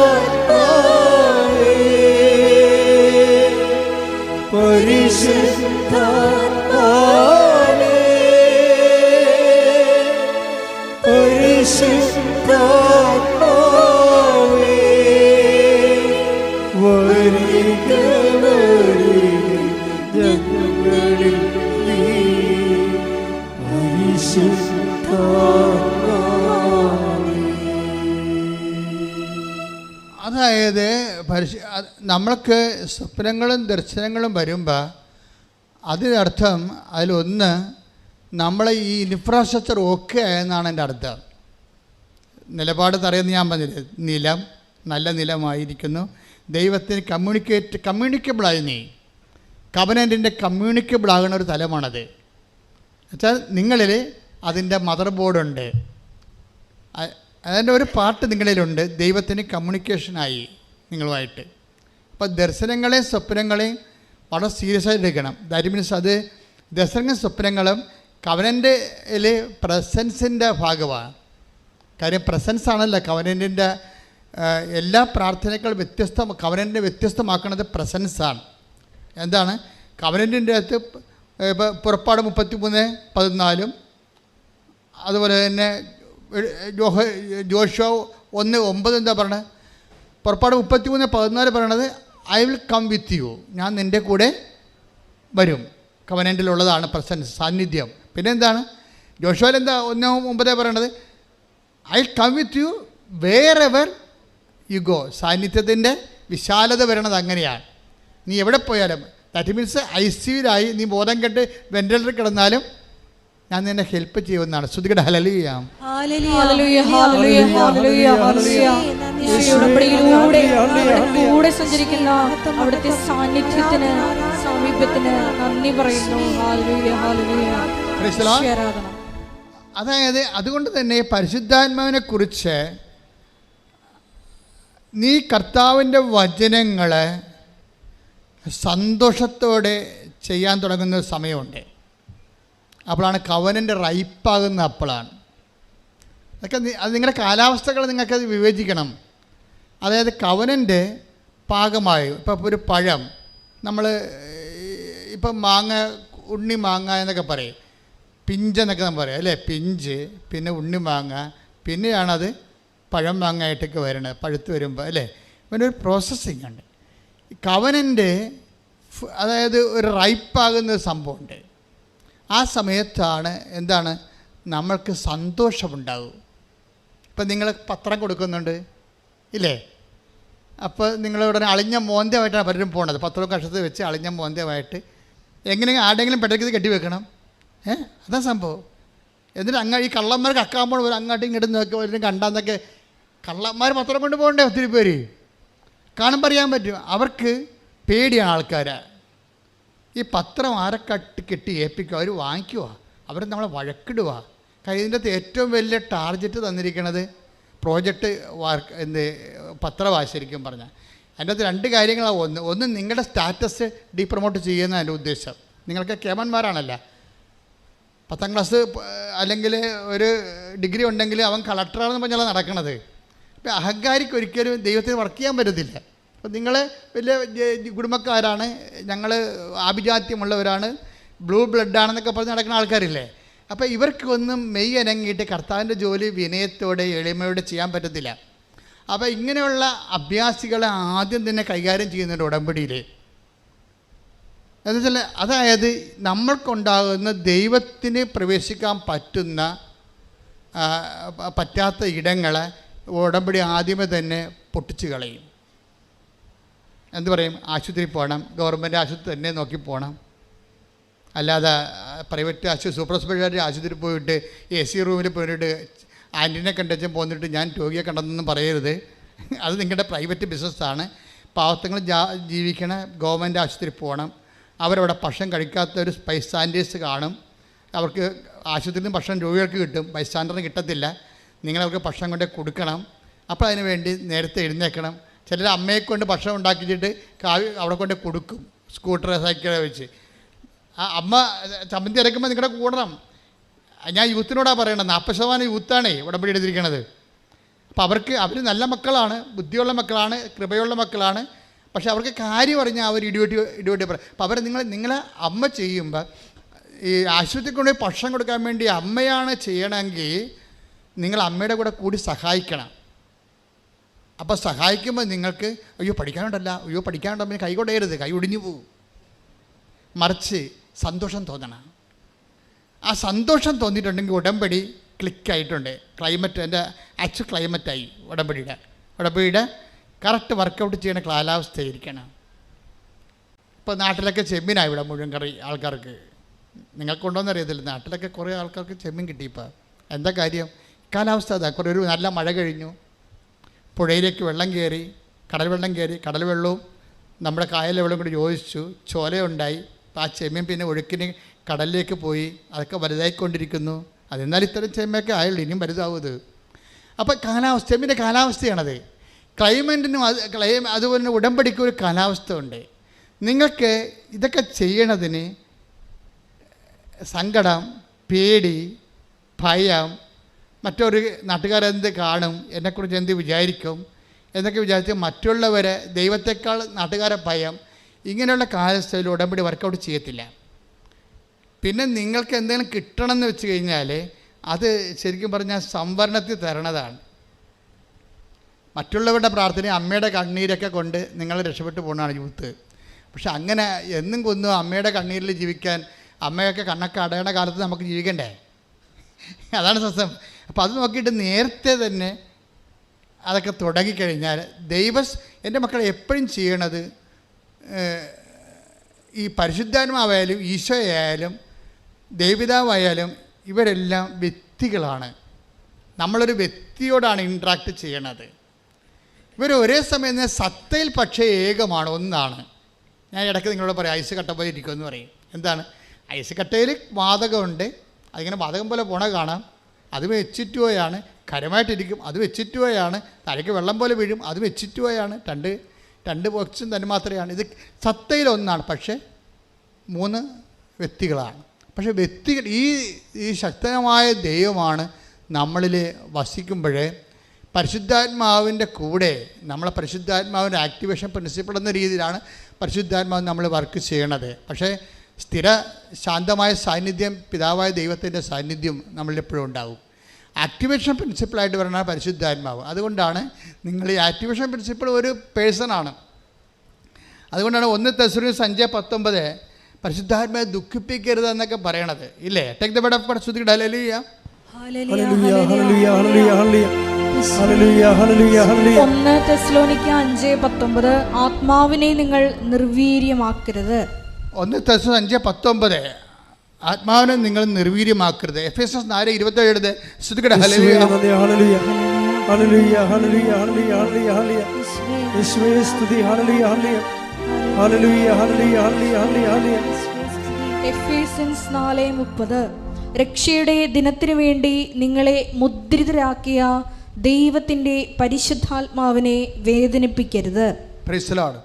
പരിശുദ്ധാത്മാവേ, പരിശുദ്ധാത്മാവേ, പരിശുദ്ധാത്മാവേ, വരിക വരിക ഞങ്ങളിൽ നീ പരിശുദ്ധാത്മാവേ. അതായത് നമ്മൾക്ക് സ്വപ്നങ്ങളും ദർശനങ്ങളും വരുമ്പോൾ അതിനർത്ഥം അതിലൊന്ന് നമ്മളെ ഈ ഇൻഫ്രാസ്ട്രക്ചർ ഓക്കെ ആയെന്നാണ് എൻ്റെ അർത്ഥം. നിലപാട് തറയുന്ന ഞാൻ പറഞ്ഞില്ലേ, നിലം നല്ല നിലമായിരിക്കുന്നു, ദൈവത്തിന് കമ്മ്യൂണിക്കബിളായി. നീ കവനൻറ്റിൻ്റെ കമ്മ്യൂണിക്കബിളാകുന്ന ഒരു തലമാണത്. എന്നുവെച്ചാൽ നിങ്ങളിൽ അതിൻ്റെ മദർ ബോർഡുണ്ട്, അതിൻ്റെ ഒരു പാർട്ട് നിങ്ങളിലുണ്ട്, ദൈവത്തിന് കമ്മ്യൂണിക്കേഷനായി നിങ്ങളുമായിട്ട്. അപ്പോൾ ദർശനങ്ങളെയും സ്വപ്നങ്ങളെയും വളരെ സീരിയസ് ആയിട്ട് എടുക്കണം. ദാറ്റ് മീൻസ് അത് ദർശനങ്ങളും സ്വപ്നങ്ങളും കവനൻ്റിൽ പ്രസൻസിൻ്റെ ഭാഗമാണ്. കാര്യം പ്രസൻസ് ആണല്ലോ കവനൻറ്റിൻ്റെ എല്ലാ പ്രാർത്ഥനകളും കവനൻറ്റിനെ വ്യത്യസ്തമാക്കുന്നത് പ്രസൻസാണ്. എന്താണ് കവനൻറ്റിൻ്റെ അകത്ത് ഇപ്പോൾ പുറപ്പാട് 33:14 അതുപോലെ തന്നെ ജോഷുവ 1:9 എന്താ പറയണത്? പുറപ്പാട് 33:14 പറയണത് I will come with you, ഞാൻ നിൻ്റെ കൂടെ വരും. കവനൻറ്റിലുള്ളതാണ് പ്രസൻസ്, സാന്നിധ്യം. പിന്നെ എന്താണ് ജോഷുവയിൽ എന്താ 1:9 പറയണത്? I come with you wherever you go. സാന്നിധ്യത്തിൻ്റെ വിശാലത വരണത് അങ്ങനെയാണ്. നീ എവിടെ പോയാലും, ദാറ്റ് മീൻസ് ICUലായി നീ ബോധം കെട്ട് വെന്റിലേറ്ററിൽ കിടന്നാലും ഞാൻ നിന്നെ ഹെൽപ്പ് ചെയ്യുമെന്നാണ്. ശ്രുതികട ഹല്ലേലൂയ. ഹല്ലേലൂയ, ഹല്ലേലൂയ, ഹല്ലേലൂയ, ഹല്ലേലൂയ. ഈശോയുടെ ഉടമ്പടിയിലൂടെ അവിടുത്തെ കൂടെ സഞ്ചരിക്കുന്ന അവിടുത്തെ സാന്നിധ്യത്തിന്, സാമീപ്യത്തിന് നന്ദി പറയുന്നു. Hallelujah, hallelujah. Praise the Lord. ആരാധന. അതായത് അതുകൊണ്ട് തന്നെ പരിശുദ്ധാത്മാവിനെ കുറിച്ച് നീ കർത്താവിൻ്റെ വചനങ്ങളെ സന്തോഷത്തോടെ ചെയ്യാൻ തുടങ്ങുന്ന ഒരു സമയമുണ്ട്. അപ്പോഴാണ് കവനൻ്റെ റൈപ്പാകുന്ന അപ്പോഴാണ്. അതൊക്കെ അത് നിങ്ങളുടെ കാലാവസ്ഥകൾ നിങ്ങൾക്കത് വിവേചിക്കണം. അതായത് കവനൻ്റെ പാകമായി ഇപ്പോൾ ഒരു പഴം നമ്മൾ ഇപ്പം മാങ്ങ, ഉണ്ണി മാങ്ങ എന്നൊക്കെ പറയും, പിഞ്ചെന്നൊക്കെ നമ്മൾ പറയും അല്ലേ. പിഞ്ച്, പിന്നെ ഉണ്ണി മാങ്ങ, പിന്നെയാണത് പഴം മാങ്ങയായിട്ടൊക്കെ വരണത്, പഴുത്ത് വരുമ്പോൾ അല്ലേ. പിന്നെ ഒരു പ്രോസസ്സിങ് ഉണ്ട്. കവനൻ്റെ അതായത് ഒരു റൈപ്പാകുന്ന സംഭവമുണ്ട്. ആ സമയത്താണ് എന്താണ് നമ്മൾക്ക് സന്തോഷമുണ്ടാകും. ഇപ്പം നിങ്ങൾ പത്രം കൊടുക്കുന്നുണ്ട് ഇല്ലേ, അപ്പോൾ നിങ്ങളുടനെ അളിഞ്ഞ മോന്തമായിട്ടാണ് പലരും പോണത്. പത്രവും കഷത്ത് വെച്ച് അളിഞ്ഞ മോന്തമായിട്ട് എങ്ങനെയെങ്കിലും ആരുടെങ്കിലും പെട്ടെന്ന് കെട്ടി വെക്കണം. അതാ സംഭവം. എന്നിട്ട് ഈ കള്ളന്മാർ കക്കാമ്പോൾ ഒരു അങ്ങോട്ടും ഇങ്ങോട്ടും നോക്കി ഒരു കണ്ടാന്നൊക്കെ കള്ളന്മാർ പത്രം കൊണ്ട് പോകണ്ടേ. ഒത്തിരി പേര് കാണുമ്പോൾ അറിയാൻ പറ്റും. അവർക്ക് പേടിയാണ് ആൾക്കാരെ. ഈ പത്രം കെട്ടി ഏൽപ്പിക്കുക, അവർ വാങ്ങിക്കുക, അവർ നമ്മളെ വഴക്കിടുക. ഇതിൻ്റെ അകത്ത് ഏറ്റവും വലിയ ടാർഗറ്റ് തന്നിരിക്കുന്നത് പ്രോജക്റ്റ് പത്രമാണ് ശരിക്കും പറഞ്ഞാൽ. അതിൻ്റെ അകത്ത് രണ്ട് കാര്യങ്ങളാണ്. ഒന്ന് നിങ്ങളുടെ സ്റ്റാറ്റസ് ഡീപ്രൊമോട്ട് ചെയ്യുന്ന അതിൻ്റെ ഉദ്ദേശം. നിങ്ങൾക്ക് കേമന്മാരാണല്ല, 10ാം ക്ലാസ് അല്ലെങ്കിൽ ഒരു ഡിഗ്രി ഉണ്ടെങ്കിൽ അവൻ കളക്ടറാണെന്ന് പറഞ്ഞാൽ നടക്കണത്. ഇപ്പം അഹങ്കാരിക്ക് ഒരിക്കലും ദൈവത്തിന് വർക്ക് ചെയ്യാൻ പറ്റത്തില്ല. അപ്പം നിങ്ങൾ വലിയ കുടുംബക്കാരാണ്, ഞങ്ങൾ ആഭിജാത്യമുള്ളവരാണ്, ബ്ലൂ ബ്ലഡാണെന്നൊക്കെ പറഞ്ഞ് നടക്കുന്ന ആൾക്കാരില്ലേ. അപ്പോൾ ഇവർക്കൊന്നും മെയ് അനങ്ങിയിട്ട് കർത്താവിൻ്റെ ജോലി വിനയത്തോടെ എളിമയോടെ ചെയ്യാൻ പറ്റത്തില്ല. അപ്പോൾ ഇങ്ങനെയുള്ള അഭ്യാസികളെ ആദ്യം തന്നെ കൈകാര്യം ചെയ്യുന്നുണ്ട് ഉടമ്പടിയിൽ. എന്നുവെച്ചാൽ അതായത് നമ്മൾക്കുണ്ടാകുന്ന ദൈവത്തിന് പ്രവേശിക്കാൻ പറ്റാത്ത ഇടങ്ങളെ ഉടമ്പടി ആദ്യമേ തന്നെ പൊട്ടിച്ച് കളയും. എന്ത് പറയും? ആശുപത്രി പോകണം, ഗവൺമെൻറ് ആശുപത്രി തന്നെ നോക്കി പോകണം, അല്ലാതെ പ്രൈവറ്റ് ആശുപത്രി സൂപ്പർ സ്പെഷ്യാലിറ്റി ആശുപത്രി പോയിട്ട് AC റൂമിൽ പോയിട്ട് ആൻറ്റിനെ കണ്ടുവെച്ചാൽ പോന്നിട്ട് ഞാൻ രോഗിയെ കണ്ടെന്നൊന്നും പറയരുത്. അത് നിങ്ങളുടെ പ്രൈവറ്റ് ബിസിനസ്സാണ്. പാവത്തങ്ങൾ ജീവിക്കണ ഗവൺമെൻറ് ആശുപത്രി പോകണം. അവരവിടെ ഭക്ഷണം കഴിക്കാത്തൊരു ബൈസ്റ്റാൻഡേഴ്സ് കാണും. അവർക്ക് ആശുപത്രിയിൽ നിന്ന് ഭക്ഷണം രോഗികൾക്ക് കിട്ടും, ബൈസ്റ്റാൻഡറിന് കിട്ടത്തില്ല. നിങ്ങളവർക്ക് ഭക്ഷണം കൊണ്ട് കൊടുക്കണം. അപ്പോൾ അതിന് വേണ്ടി നേരത്തെ എഴുന്നേൽക്കണം. ചിലർ അമ്മയെ കൊണ്ട് ഭക്ഷണം ഉണ്ടാക്കിയിട്ട് അവിടെ കൊണ്ട് കൊടുക്കും, സ്കൂട്ടർ സൈക്കിളെ വെച്ച്. ആ അമ്മ ചമ്മന്തി അരക്കുമ്പോൾ നിങ്ങളുടെ കൂടണം. ഞാൻ യൂത്തിനോടാണ് പറയണത്. 40% യൂത്താണേ ഉടമ്പടി എടുത്തിരിക്കണത്. അപ്പോൾ അവർ നല്ല മക്കളാണ്, ബുദ്ധിയുള്ള മക്കളാണ്, കൃപയുള്ള മക്കളാണ്. പക്ഷെ അവർക്ക് കാര്യം പറഞ്ഞാൽ അവർ ഇടിവെട്ടി പറയും. അപ്പോൾ നിങ്ങളെ അമ്മ ചെയ്യുമ്പോൾ ഈ ആശുപത്രിക്ക് കൊണ്ടുപോയി ഭക്ഷണം കൊടുക്കാൻ വേണ്ടി അമ്മയാണ് ചെയ്യണമെങ്കിൽ നിങ്ങൾ അമ്മയുടെ കൂടെ കൂടി സഹായിക്കണം. അപ്പോൾ സഹായിക്കുമ്പോൾ നിങ്ങൾക്ക് പഠിക്കാനുണ്ടല്ലോ കൈ കൊണ്ടേരുത്, കൈ ഒടിഞ്ഞു പോകും. മറിച്ച് സന്തോഷം തോന്നണം. ആ സന്തോഷം തോന്നിയിട്ടുണ്ടെങ്കിൽ ഉടമ്പടി ക്ലിക്കായിട്ടുണ്ട്. എൻ്റെ ആക്ച്വൽ ക്ലൈമറ്റായി ഉടമ്പടിയുടെ കറക്റ്റ് വർക്കൗട്ട് ചെയ്യുന്ന കാലാവസ്ഥയായിരിക്കണം. ഇപ്പോൾ നാട്ടിലൊക്കെ ചെമ്മീനായി ഇവിടെ മുഴുവൻ കറി ആൾക്കാർക്ക്. നിങ്ങൾക്കുണ്ടോയെന്ന് അറിയത്തില്ല, നാട്ടിലൊക്കെ കുറേ ആൾക്കാർക്ക് ചെമ്മീൻ കിട്ടിയിപ്പോൾ. എന്താ കാര്യം? കാലാവസ്ഥ അതാ. ഒരു നല്ല മഴ കഴിഞ്ഞു, പുഴയിലേക്ക് വെള്ളം കയറി, കടൽ വെള്ളവും നമ്മുടെ കായലിലെ വെള്ളം കൂടി യോജിച്ചു, ചോലയുണ്ടായി. ആ ചെമ്മീൻ പിന്നെ ഒഴുക്കിന് കടലിലേക്ക് പോയി, അതൊക്കെ വലുതായിക്കൊണ്ടിരിക്കുന്നു. അതെന്നാൽ ഇത്തരം ചെമ്മയൊക്കെ ആയുള്ളൂ, ഇനിയും വലുതാവുന്നത്. അപ്പോൾ ചെമ്മീൻ്റെ കാലാവസ്ഥയാണത്. ക്ലൈമറ്റിനും അതുപോലെ ഉടമ്പടിക്കും ഒരു കാലാവസ്ഥ ഉണ്ട്. നിങ്ങൾക്ക് ഇതൊക്കെ ചെയ്യണതിന് സങ്കടം, പേടി, ഭയം, മറ്റൊരു നാട്ടുകാരെന്ത് കാണും, എന്നെക്കുറിച്ച് എന്ത് വിചാരിക്കും എന്നൊക്കെ വിചാരിച്ച് മറ്റുള്ളവരെ, ദൈവത്തെക്കാൾ നാട്ടുകാരെ ഭയം, ഇങ്ങനെയുള്ള കാലാവസ്ഥയിൽ ഉടമ്പടി വർക്കൗട്ട് ചെയ്യത്തില്ല. പിന്നെ നിങ്ങൾക്ക് എന്തെങ്കിലും കിട്ടണമെന്ന് വെച്ച് കഴിഞ്ഞാൽ അത് ശരിക്കും പറഞ്ഞാൽ സംവരണത്തിൽ തരണതാണ്. മറ്റുള്ളവരുടെ പ്രാർത്ഥന, അമ്മയുടെ കണ്ണീരൊക്കെ കൊണ്ട് നിങ്ങൾ രക്ഷപ്പെട്ടു പോകുന്നതാണ് യൂത്ത്. പക്ഷെ അങ്ങനെ എന്നും കൊന്നും അമ്മയുടെ കണ്ണീരിൽ ജീവിക്കാൻ, അമ്മയൊക്കെ കണ്ണൊക്കെ അടയണ കാലത്ത് നമുക്ക് ജീവിക്കണ്ടേ? അതാണ് സത്യം. അപ്പോൾ അത് നോക്കിയിട്ട് നേരത്തെ തന്നെ അതൊക്കെ തുടങ്ങിക്കഴിഞ്ഞാൽ എൻ്റെ മക്കൾ എപ്പോഴും ചെയ്യണത് ഈ പരിശുദ്ധാത്മാവായാലും ഈശോയായാലും ദൈവപിതാവായാലും ഇവരെല്ലാം വ്യക്തികളാണ്. നമ്മളൊരു വ്യക്തിയോടാണ് ഇൻട്രാക്ട് ചെയ്യണത്. ഇവർ ഒരേ സമയം സത്തയിൽ പക്ഷേ ഏകമാണ്, ഒന്നാണ്. ഞാൻ ഇടയ്ക്ക് നിങ്ങളോട് പറയും ഐസ് കട്ട പോലെ ഇരിക്കുമെന്ന് പറയും. എന്താണ്? ഐസ് കട്ടയിൽ വാതകമുണ്ട്, അതിങ്ങനെ വാതകം പോലെ പോണ കാണാം. അത് വെച്ചിട്ടുപോയാണ്. കരമായിട്ടിരിക്കും, അത് വെച്ചിട്ടുപോയാണ്. തലയ്ക്ക് വെള്ളം പോലെ വീഴും, അത് വെച്ചിട്ടുപോയാണ്. രണ്ട് ബോക്സും തന്നെ മാത്രമാണ്. ഇത് സത്തയിൽ ഒന്നാണ്, പക്ഷേ 3 വ്യക്തികളാണ്. പക്ഷേ വ്യക്തികൾ ഈ ശക്തമായ ദൈവമാണ് നമ്മളിൽ വസിക്കുമ്പോഴേ പരിശുദ്ധാത്മാവിൻ്റെ കൂടെ നമ്മളെ പരിശുദ്ധാത്മാവിൻ്റെ ആക്ടിവേഷൻ പ്രിൻസിപ്പിൾ എന്ന രീതിയിലാണ് പരിശുദ്ധാത്മാവ് നമ്മൾ വർക്ക് ചെയ്യണത്. പക്ഷേ സ്ഥിര ശാന്തമായ സാന്നിധ്യം, പിതാവായ ദൈവത്തിൻ്റെ സാന്നിധ്യം നമ്മളിലെപ്പോഴും ഉണ്ടാകും. ആക്ടിവേഷൻ പ്രിൻസിപ്പിളായിട്ട് പറയുന്ന പരിശുദ്ധാത്മാവ്. അതുകൊണ്ടാണ് നിങ്ങൾ ഈ ആക്ടിവേഷൻ പ്രിൻസിപ്പിൾ ഒരു പേഴ്സണാണ്. അതുകൊണ്ടാണ് 1 തെസ്സലോനിക്കർ 5:19 പരിശുദ്ധാത്മാവെ ദുഃഖിപ്പിക്കരുത് എന്നൊക്കെ പറയണത്. ഇല്ലേ? Take the word of God. ശ്രുതിക്കട്ടെ. ഹല്ലേലൂയ, ഹല്ലേലൂയ, ഹല്ലേലൂയ, ഹല്ലേലൂയ, ഹല്ലേലൂയ, ഹല്ലേലൂയ, ഹല്ലേലൂയ. 1 തെസ്സലോനിക്കർ 5:19 ആത്മാവിനെ നിങ്ങൾ നിർവീര്യമാക്കരുത്. 1 തെസ്സലോനിക്കർ 5:19 ആത്മാവിനെ നിങ്ങൾ നിർവീര്യമാക്കരുത്. എഫേസ്യർ 4:27 ശ്രുതിക്കട്ടെ. ഹല്ലേലൂയ, ഹല്ലേലൂയ, ഹല്ലേലൂയ, ഹല്ലേലൂയ, ഹല്ലേലൂയ, ഹല്ലേലൂയ, ഹല്ലേലൂയ. യേശുവേ സ്തുതി. ഹല്ലേലൂയ, ഹല്ലേലൂയ, ഹല്ലേലൂയ, ഹല്ലേലൂയ, ഹല്ലേലൂയ, ഹല്ലേലൂയ. എഫേസ്യൻസ് 4:30 രക്ഷയുടെ ദിനത്തിനു വേണ്ടി നിങ്ങളെ മുദ്രിതരാക്കിയ ദൈവത്തിൻ്റെ പരിശുദ്ധാത്മാവിനെ വേദനിപ്പിക്കരുത്. Praise the Lord.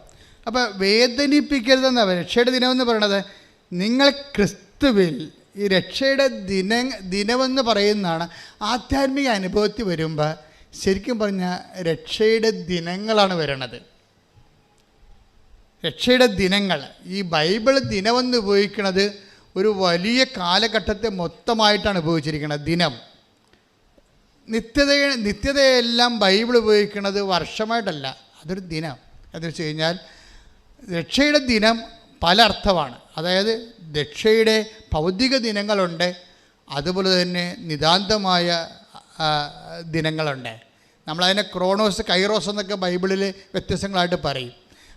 അപ്പോൾ വേദനിപ്പിക്കരുതെന്നാണ് രക്ഷയുടെ ദിനമെന്ന് പറയണത്. നിങ്ങൾ ക്രിസ്തുവിൽ ഈ രക്ഷയുടെ ദിനമെന്ന് പറയുന്നതാണ്. ആധ്യാത്മിക അനുഭവത്തിൽ വരുമ്പോൾ ശരിക്കും പറഞ്ഞാൽ രക്ഷയുടെ ദിനങ്ങളാണ് വരണത്. രക്ഷയുടെ ദിനങ്ങൾ, ഈ ബൈബിൾ ദിനമെന്ന് ഉപയോഗിക്കുന്നത് ഒരു വലിയ കാലഘട്ടത്തെ മൊത്തമായിട്ടാണ് ഉപയോഗിച്ചിരിക്കുന്നത്. ദിനം, നിത്യതയെല്ലാം ബൈബിൾ ഉപയോഗിക്കുന്നത് വർഷമായിട്ടല്ല, അതൊരു ദിനം. എന്ന് വെച്ച് കഴിഞ്ഞാൽ രക്ഷയുടെ ദിനം പല അർത്ഥമാണ്. അതായത് രക്ഷയുടെ ഭൗതിക ദിനങ്ങളുണ്ട്, അതുപോലെ തന്നെ നിതാന്തമായ ദിനങ്ങളുണ്ട്. നമ്മളതിനെ ക്രോണോസ്, കൈറോസ് എന്നൊക്കെ ബൈബിളിൽ വ്യത്യസ്തങ്ങളായിട്ട് പറയും.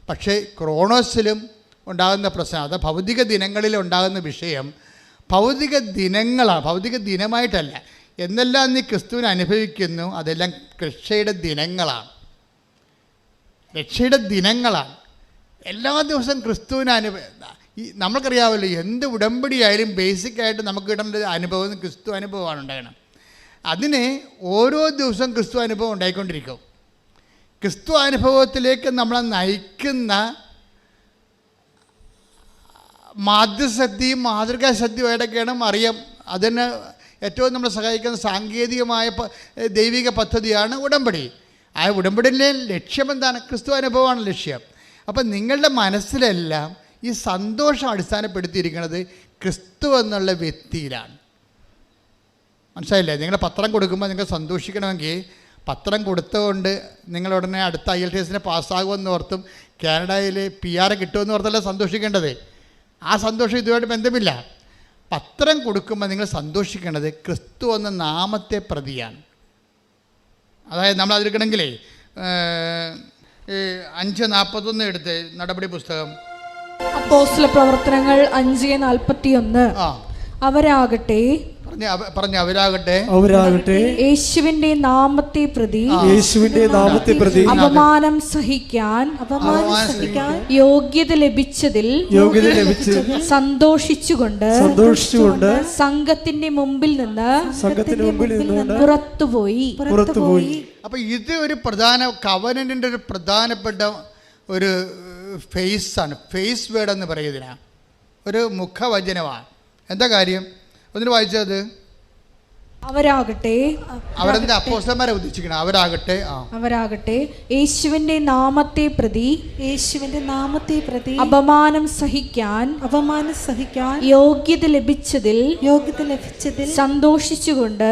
പക്ഷേ ക്രോണോസിലും ഉണ്ടാകുന്ന പ്രശ്നം, അത് ഭൗതിക ദിനങ്ങളിൽ ഉണ്ടാകുന്ന വിഷയം ഭൗതിക ദിനങ്ങളാണ്, ഭൗതിക ദിനമായിട്ടല്ല. എന്നെല്ലാം നീ ക്രിസ്തുവിനെ അനുഭവിക്കുന്നു, അതെല്ലാം രക്ഷയുടെ ദിനങ്ങളാണ്. രക്ഷയുടെ ദിനങ്ങളാണ്. എല്ലാ ദിവസവും ക്രിസ്തുവിനെ നമ്മൾക്കറിയാമല്ലോ, എന്ത് ഉടമ്പടിയായാലും ബേസിക്കായിട്ട് നമുക്ക് കിട്ടേണ്ട അനുഭവം ക്രിസ്തു അനുഭവമാണ് ഉണ്ടാകണം. അതിന് ഓരോ ദിവസവും ക്രിസ്തു അനുഭവം ഉണ്ടായിക്കൊണ്ടിരിക്കും. ക്രിസ്തു അനുഭവത്തിലേക്ക് നമ്മളെ നയിക്കുന്ന മാധ്യസ്ഥയും മാതൃകാശക്തിയുമായിട്ടൊക്കെയാണ് മറിയം. അതിന് ഏറ്റവും നമ്മളെ സഹായിക്കുന്ന സാങ്കേതികമായ ദൈവിക പദ്ധതിയാണ് ഉടമ്പടി. ആ ഉടമ്പടിയിലെ ലക്ഷ്യം എന്താണ്? ക്രിസ്തു അനുഭവമാണ് ലക്ഷ്യം. അപ്പം നിങ്ങളുടെ മനസ്സിലെല്ലാം ഈ സന്തോഷം അടിസ്ഥാനപ്പെടുത്തിയിരിക്കുന്നത് ക്രിസ്തു എന്നുള്ള വ്യക്തിയിലാണ്. മനസ്സിലായില്ലേ? നിങ്ങൾ പത്രം കൊടുക്കുമ്പോൾ നിങ്ങൾ സന്തോഷിക്കണമെങ്കിൽ പത്രം കൊടുത്തുകൊണ്ട് നിങ്ങൾ ഉടനെ അടുത്ത IELTS പാസ്സാകുമെന്ന് ഓർത്തും കാനഡയിൽ PR കിട്ടുമെന്ന് ഓർത്തല്ല സന്തോഷിക്കേണ്ടത്. ആ സന്തോഷം ഇതുമായിട്ട് ബന്ധമില്ല. പത്രം കൊടുക്കുമ്പോൾ നിങ്ങൾ സന്തോഷിക്കേണ്ടത് ക്രിസ്തു എന്ന നാമത്തെ പ്രതിയാണ്. അതായത് നമ്മൾ അതിരിക്കണമെങ്കിലേ 5:41 എടുത്ത് നടപടി പുസ്തകം, അപ്പോസ്തല പ്രവർത്തനങ്ങൾ 5:41 അവരാകട്ടെ യേശുവിന്റെ നാമത്തെ പ്രതി അപമാനം സഹിക്കാൻ യോഗ്യത ലഭിച്ചതിൽ സന്തോഷിച്ചുകൊണ്ട് സംഘത്തിന്റെ മുമ്പിൽ നിന്ന് പുറത്തുപോയി. അപ്പൊ ഇത് ഒരു പ്രധാന കവനന്റിന്റെ ഒരു പ്രധാനപ്പെട്ട ഒരു ഫേസാണ്. ഫേസ് വേർഡ് എന്ന് പറയുന്നതിനാ ഒരു മുഖവചനമാണ്. എന്താ കാര്യം? ഒന്നിന് വായിച്ചത് അവരെന്താ അപ്പോസ്തലന്മാരെ ഉദ്ദേശിക്കണം. അവരാകട്ടെ യേശുവിന്റെ നാമത്തെ പ്രതി അപമാനം സഹിക്കാൻ യോഗ്യത ലഭിച്ചതിൽ സന്തോഷിച്ചുകൊണ്ട്